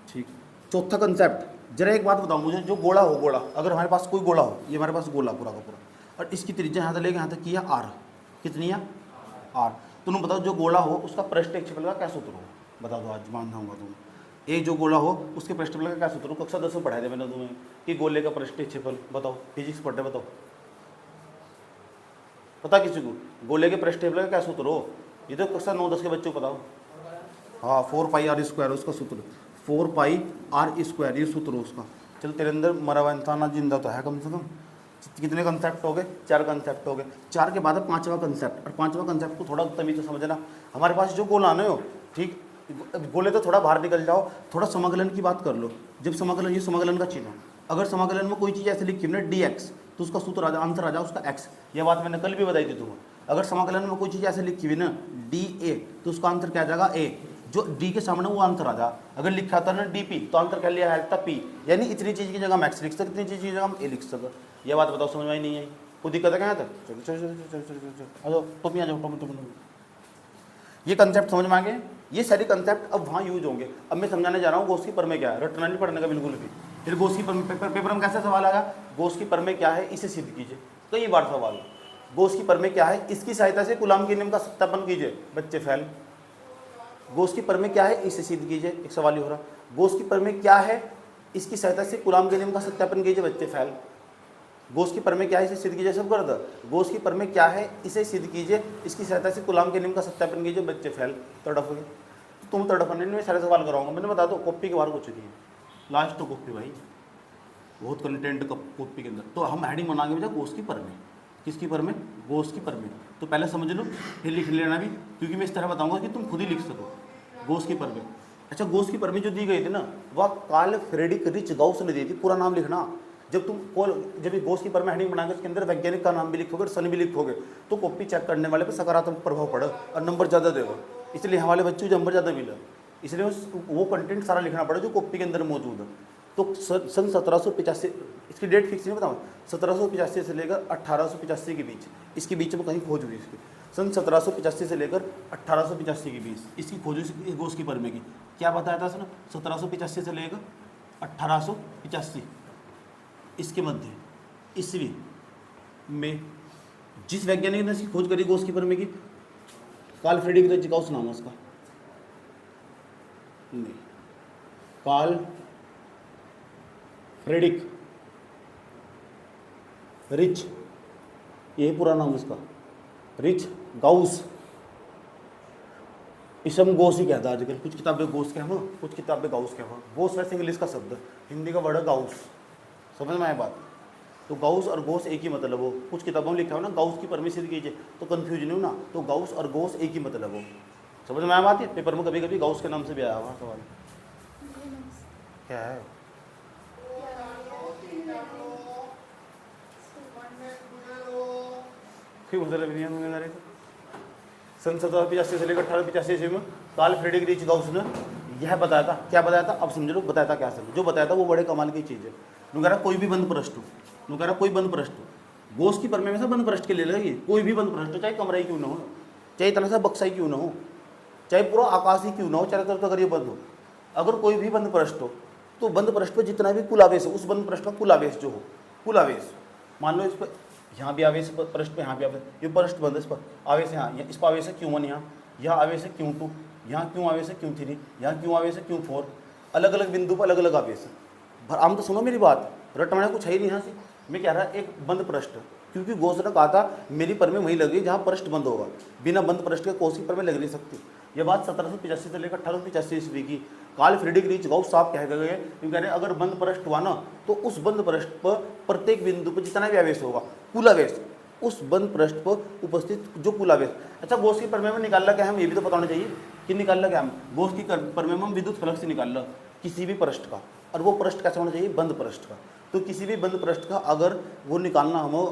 ठीक। चौथा कंसेप्ट, जरा एक बात बताओ मुझे, जो गोला हो, गोला अगर हमारे पास कोई गोला हो, ये हमारे पास गोला पूरा का पूरा, और इसकी त्रिज्या यहाँ से लेके यहाँ तक की है आर, कितनी है आर, तुम बताओ जो गोला हो उसका पृष्ठ क्षेत्रफल का क्या सूत्र हो, बता दो, आज मान दूंगा तुम्हें, एक जो गोला हो उसके पृष्ठफल का क्या सूत्र हो, कक्षा 10 में पढ़ाया था मैंने तुम्हें कि गोले का पृष्ठ क्षेत्रफल, बताओ फिजिक्स पढ़ते, बताओ पता किसी को गोले के पृष्ठ क्षेत्रफल का क्या सूत्र हो, ये तो कक्षा 9-10 के बच्चों को बताओ। हाँ 4 पाई आर स्क्वायर उसका सूत्र, 4 पाई आर स्क्वायर ये सूत्र हो उसका। चल तेरे अंदर मरा हुआ इंसान जिंदा तो है कम से कम, कितने कंसेप्ट हो गए, 4 कंसेप्ट हो गए, 4 के बाद 5वां कंसेप्ट, और 5वां कंसेप्ट को थोड़ा तमीज से समझना। हमारे पास जो गोला आना हो, ठीक, गोले तो थोड़ा बाहर निकल जाओ, थोड़ा समाकलन की बात कर लो। जब समाकलन, ये समाकलन का चिन्ह, अगर समाकलन में कोई चीज़ ऐसे लिखी ना डी एक्स, तो उसका सूत्र आंसर आ जाए उसका एक्स, ये बात मैंने कल भी बताई थी तुम्हें। अगर समाकलन में कोई चीज़ ऐसे लिखी हुई ना डी ए, तो उसका आंसर क्या आ जाएगा ए, जो डी के सामने वो आंसर आ जा। अगर लिखा था ना डी पी, तो आंसर क्या लिया है था पी, यानी इतनी चीज़ की जगह हम एक्स लिख सकते, इतनी चीज़ की जगह हम ए लिख सकते। ये बात बताओ समझ में नहीं आई, कोई दिक्कत है क्या तक? चलो चलो चलो चलो चलो चलो आ जाओ, टोपी आ जाओ, टोपी। ये कंसेप्ट समझ में आ गए, ये सारे कंसेप्ट अब वहाँ यूज होंगे। अब मैं समझाने जा रहा हूँ गॉस की प्रमेय क्या है, रटना नहीं पढ़ने का बिल्कुल भी। फिर गॉस की पेपर में कैसे सवाल आएगा, गॉस की प्रमेय क्या है इसे सिद्ध कीजिए, कई बार सवाल। गॉस की प्रमेय क्या है, इसकी सहायता से कूलाम के नियम का सत्यापन कीजिए, बच्चे फेल। गॉस की प्रमेय क्या है इसे सिद्ध कीजिए, एक सवाल ही हो रहा। गॉस की प्रमेय क्या है, इसकी सहायता से कूलाम के नियम का सत्यापन कीजिए, बच्चे फेल। गॉस की प्रमेय क्या है इसे सिद्ध कीजिए, सब कर दो। गॉस की प्रमेय क्या है इसे सिद्ध कीजिए, इसकी सहायता से कूलाम के नियम का सत्यापन कीजिए, बच्चे फेल। तड़फोगे तुम, तड़फने में सारे सवाल कराऊंगा मैंने, बता दो कॉपी के बाहर कुछ नहीं है, लास्ट तो कॉपी भाई, बहुत कंटेंट कॉपी के अंदर। तो हम हेडिंग बनाएंगे बेटा गॉस की प्रमेय, किसकी प्रमेय, गॉस की प्रमेय। तो पहले समझ लो फिर लिख लेना भी, क्योंकि मैं इस तरह बताऊंगा कि तुम खुद ही लिख सको गॉस की प्रमेय। अच्छा, गॉस की प्रमेय जो दी गई थी ना, वह कार्ल फ्रेडरिक रिच गाउस ने दी थी, पूरा नाम लिखना। जब जब गॉस की प्रमेय हेडिंग बनाएंगे उसके अंदर वैज्ञानिक का नाम भी लिखोगे, सन भी लिखोगे, तो कॉपी चेक करने वाले पे सकारात्मक प्रभाव पड़े और नंबर ज़्यादा देगा। इसलिए हमारे बच्चों को नंबर ज़्यादा मिला, इसलिए वो कंटेंट सारा लिखना पड़ा जो कॉपी के अंदर मौजूद है। तो सन 1785, इसकी डेट फिक्स नहीं बताऊँ, 1785 से लेकर 1885 के बीच, इसके बीच में कहीं खोज हुई इसकी। सन 1785 से लेकर 1885 के बीच इसकी खोज हुई गॉस की प्रमेय की। क्या बताया था उसने, 1785 से लेकर 1885 इसके मध्य ईस्वी में जिस वैज्ञानिक ने इसकी खोज करी गॉस की प्रमेय की, कार्ल फ्रेडरिक रिच गाउस नाम है उसका, नहीं, कार्ल फ्रेडरिक रिच, यही पूरा नाम उसका, रिच गाउस। इसे हम गॉस ही कहता है आजकल, कुछ किताबें गॉस कहवा, कुछ किताबें गाउस कहवा। गॉस वैसे इंग्लिश का शब्द, हिंदी का वर्ड है गाउस, समझ में आया बात। तो गाउस और गॉस एक ही मतलब हो, कुछ किताबों में लिखा हो ना गाउस की प्रमेय सिद्ध कीजिए, तो कंफ्यूज नहीं हो ना, तो गाउस और गॉस एक ही मतलब हो, समझ में आया बात है। पेपर में कभी कभी गाउस के नाम से भी आया हुआ सवाल, क्या है मतलब। सन 1785 से लेकर 1885 में कार्ल फ्रेडरिक रिच गाउस ने यह बताया था, क्या बताया था अब समझ लो, बताया था क्या समझ, जो बताया था वो बड़े कमाल की चीज़ है। नुकरा कोई भी बंद प्रश्न हो, नुकरा कोई बंद प्रश्न हो, गॉस की प्रमेय में से बंद प्रश्न के ले लेगी, कोई भी बंद प्रश्न, चाहे कमरा ही क्यों ना हो, चाहे इतना सा बक्सा ही क्यों ना हो, चाहे पूरा आकाश ही क्यों ना हो, चाहे तरफ अगर ये बंद हो, अगर कोई भी बंद प्रश्न हो, तो बंद प्रश्न पर जितना भी कुल आवेश हो, उस बंद प्रश्न का कुल आवेश जो हो, कुल आवेश, मान लो इस पर यहाँ भी आवेश प्रश्न पे, यहाँ भी आवेश, ये प्रश्न बंद, इस पर आवेश यहाँ, इस पर आवेश है Q1, यहाँ आवेश है Q2, यहाँ क्यों आवेश है Q3, यहाँ क्यों आवेश है Q4, अलग अलग बिंदु पर अलग अलग आवेश। हम तो सुनो मेरी बात, रटवाने कुछ है ही नहीं यहाँ से। मैं कह रहा एक बंद पृष्ठ, क्योंकि गोस ने कहा था मेरी परमें वहीं लगी जहाँ पृष्ठ बंद होगा, बिना बंद पृष्ठ के कोसी परमें लग नहीं सकती। ये बात 1785 से लेकर 1885 ईस्वी की कार्ल फ्रीडरिक रीच गाउस साहब कह गए, कह रहे अगर बंद पृष्ठ हुआ ना तो उस बंद पृष्ठ पर प्रत्येक बिंदु पर जितना भी आवेश होगा, कुल आवेश, उस बंद पृष्ठ पर उपस्थित जो कुल आवेश। अच्छा, गोस की परमें में निकालना क्या है, हम ये भी तो बताना चाहिए कि निकालना क्या है। गोस की परमें में हम विद्युत फलक से निकालना किसी भी पृष्ठ का, और वो पृष्ठ कैसा होना चाहिए, बंद पृष्ठ का। तो किसी भी बंद पृष्ठ का अगर वो निकालना हो,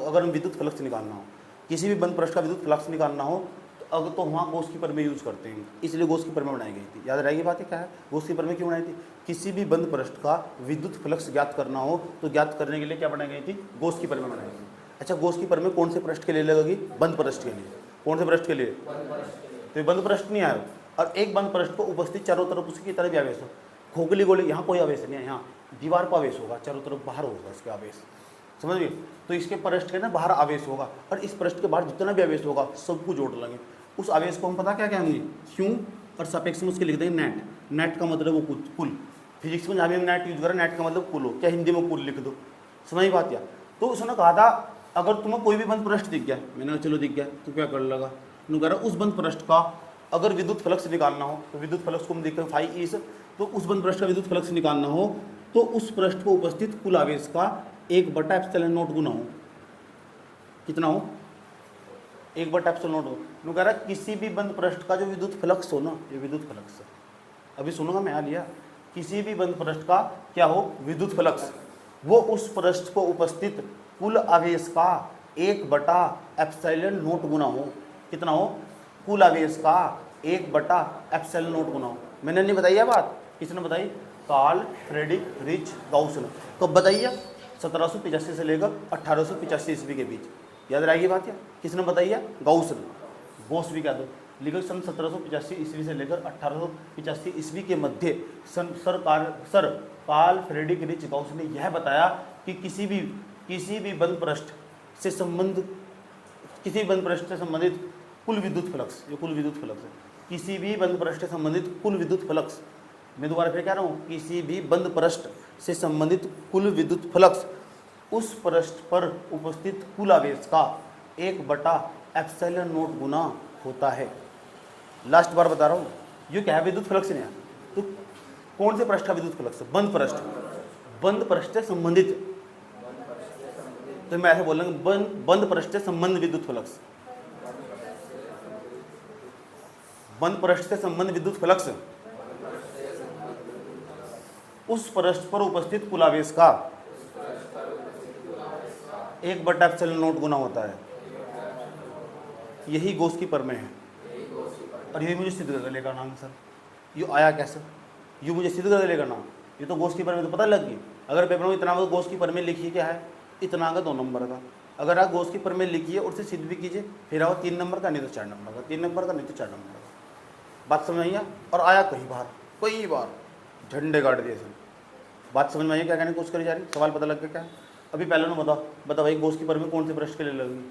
अगर हम विद्युत फलक से निकालना हो, किसी भी बंद पृष्ठ का विद्युत फलक से निकालना हो, अगर तो वहाँ गोस की परमें यूज करते हैं, इसलिए गोस की परमें बनाई गई थी। याद रहेगी बात है क्या है, गोस की परमें क्यों बनाई थी, किसी भी बंद पृष्ठ का विद्युत फ्लक्स ज्ञात करना हो तो ज्ञात करने के लिए क्या बनाई गई थी, गोस की परमें बनाई गई। अच्छा, गोस की परमें कौन से पृष्ठ के लिए लगेगी, बंद पृष्ठ के लिए। कौन से पृष्ठ के लिए, तो बंद पृष्ठ नहीं आया। और एक बंद पृष्ठ को उपस्थित चारों तरफ उसकी तरह भी आवेश हो, खोखली गोली, यहाँ कोई आवेश नहीं है, यहाँ दीवार पर आवेश होगा, चारों तरफ बाहर होगा इसके आवेश, समझ गए। तो इसके पृष्ठ के ना बाहर आवेश होगा, और इस पृष्ठ के बाहर जितना भी आवेश होगा सबको जोड़ लेंगे। उस आवेश को हम पता क्या कहेंगे, क्यों, और सापेक्ष में उसके लिख देंगे नेट। नेट का मतलब वो कुल, फिजिक्स में जहाँ भी हम नेट यूज करें, नेट का मतलब कुल हो, क्या हिंदी में कुल लिख दो, समझ बात। या तो उसने कहा था अगर तुम्हें कोई भी बंद पृष्ठ दिख गया, मैंने कहा चलो दिख गया तो क्या कर लगा, उन्होंने कह रहा उस बंद पृष्ठ का अगर विद्युत फ्लक्स निकालना हो, तो विद्युत फ्लक्स को हम देखते हैं फाई इस, तो उस बंद पृष्ठ का विद्युत फ्लक्स निकालना हो तो उस पृष्ठ पर उपस्थित कुल आवेश का 1/ε0 गुना हो, कितना हो, 1/ε0 हो। उन्होंने कह रहा किसी भी बंद पृष्ठ का जो विद्युत फ्लक्स हो ना, ये विद्युत फ्लक्स है, अभी सुनूंगा मैं, आ लिया, किसी भी बंद पृष्ठ का क्या हो, विद्युत फ्लक्स, वो उस पृष्ठ पर उपस्थित कुल आवेश का 1/ε0 गुना हो, कितना हो, कुल आवेश का 1/ε0 गुना हो। मैंने नहीं बताई है बात, किसने बताई, कार्ल फ्रेडरिक रीच गाउस ने। कब बताइए, 1785 से लेकर 1885 ईस्वी के बीच, याद रहेगी बात। या किसने बताई है, गाउस ने, गोस भी कह दो, लेकिन सन 1785 ईस्वी से लेकर 1885 ईस्वी के मध्य sir Carl Friedrich Gauss ने यह बताया कि किसी भी बंद पृष्ठ से संबंधित कुल विद्युत फ्लक्स, ये कुल विद्युत फ्लक्स है, किसी भी बंद पृष्ठ से संबंधित कुल विद्युत फ्लक्स, मैं दोबारा फिर कह रहा हूँ, किसी भी बंद पृष्ठ से संबंधित कुल विद्युत फ्लक्स उस पृष्ठ पर उपस्थित कुल आवेश का 1/ε0 गुना होता है। लास्ट बार बता रहा हूँ, ये क्या है, विद्युत फ्लक्स नहीं है, तो कौन से पृष्ठ का विद्युत फ्लक्स, बंद पृष्ठ से संबंधित, तो मैं ऐसे बोलेंगे बंद पृष्ठ से संबंध विद्युत फ्लक्स, बंद पृष्ठ से संबंध विद्युत फ्लक्स उस पृष्ठ पर उपस्थित कुल आवेश का 1/ε0 गुना होता है। यही गोस की परमें है, और यही मुझे सिद्ध करके लेकर नाम सर, ये आया कैसे, ये मुझे सिद्ध करके लेकर नाम, ये तो गोस की परमें तो पता लग गई। अगर पेपर में इतना गोस की परमें लिखी क्या है, इतना का 2 नंबर का, अगर आप गोस की परमें लिखिए और उसे सिद्ध भी कीजिए, फिर आओ 3 नंबर का, नहीं तो 4 नंबर का, 3 नंबर का नहीं तो 4 नंबर का। बात समझ आई, और आया कई बार झंडे गाड़ दिए सर। बात समझ में आई क्या कहने की कोशिश करी जा रही, सवाल पता लग गया क्या। अभी पहले ना बता भाई गोस की परमें कौन से पृष्ठ के लिए लगेगी,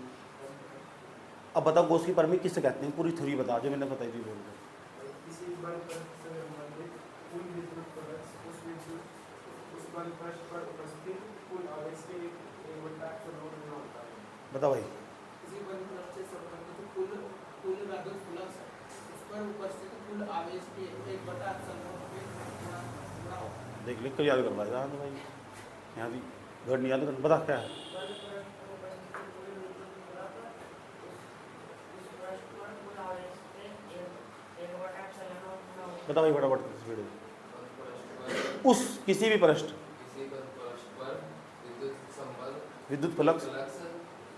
अब बताओ गोस की परमें किससे कहते हैं, पूरी थ्योरी बता जो मैंने बताई थी। बोल किसी बंद पृष्ठ से संबंधित कुल विद्युत फ्लक्स उस बंद पृष्ठ पर उपस्थित कुल आवेश के 1/ε0 गुना होता है। बताओ भाई, किसी बंद पृष्ठ से संबंधित कुल विद्युत फ्लक्स उस पर उपस्थित कुल आवेश के 1/ε0 गुना होता है। देख लिख कर याद करवा देना भाई, यहाँ भी घर नहीं याद कर, बता क्या है, बता भाई फटाफट स्पीड। उस किसी भी पृष्ठ पर विद्युत फ्लक्स उस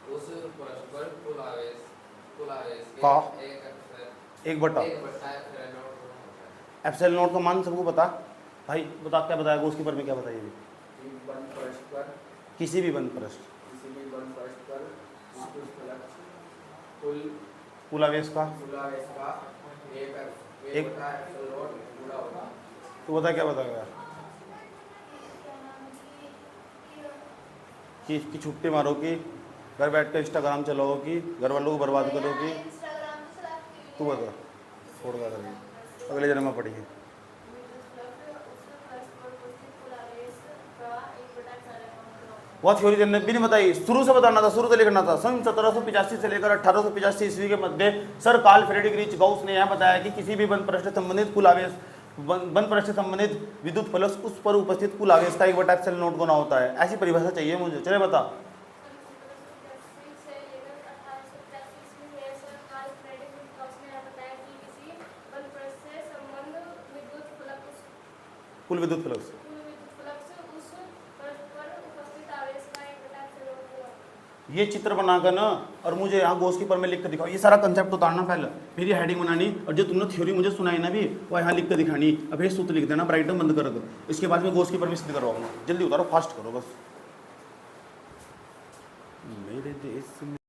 पृष्ठ पर कुल आवेश का के 1/ε0 का मान सबको बता भाई, बता क्या बताया उसकी पर में क्या बताइए अभी, किसी भी बंद पृष्ठ कुल आवेश का एक तो बता क्या बताएगा कि छुट्टी मारोगी, घर बैठ कर इंस्टाग्राम चलाओगी, घर वालों को बर्बाद करोगी, तू बता छोड़ कर अगले जन्म में पढ़िए। वह थ्योरी देने भी नहीं बताई, शुरू से बताना था, शुरू से लिखना था। सन 1785 से लेकर 1885 ईस्वी के मध्य sir Carl Friedrich Gauss ने यह बताया कि किसी भी बंद पृष्ठ से संबंधित कुल आवेश, बंद पृष्ठ से संबंधित विद्युत फ्लक्स उस पर उपस्थित कुल आवेश का 1/ε0 गुना होता है। ऐसी परिभाषा चाहिए मुझे। चले बता। से लेकर 1885 ईस्वी में सर कार्ल फ्रेडरिक गॉस ने यह बताया कि किसी बंद पृष्ठ से संबंध विद्युत फ्लक्स कुल विद्युत फ्लक्स उस पृष्ठ पर उपस्थित आवेश का 1/ε0 गुना। ये चित्र बनाकर ना और मुझे यहाँ गोस की पर में लिख कर दिखाओ। ये सारा कंसेप्ट उतारना पहले, फिर ये हेडिंग बनानी, और जो तुमने थ्योरी मुझे सुनाई ना भी वो यहाँ लिख कर दिखानी। अब ये सूत्र लिख देना, ब्राइटन बंद कर दो। इसके बाद में गोस की पर में सिद्ध करवाऊंगा। जल्दी उतारो, फास्ट करो बस। मेरे देश में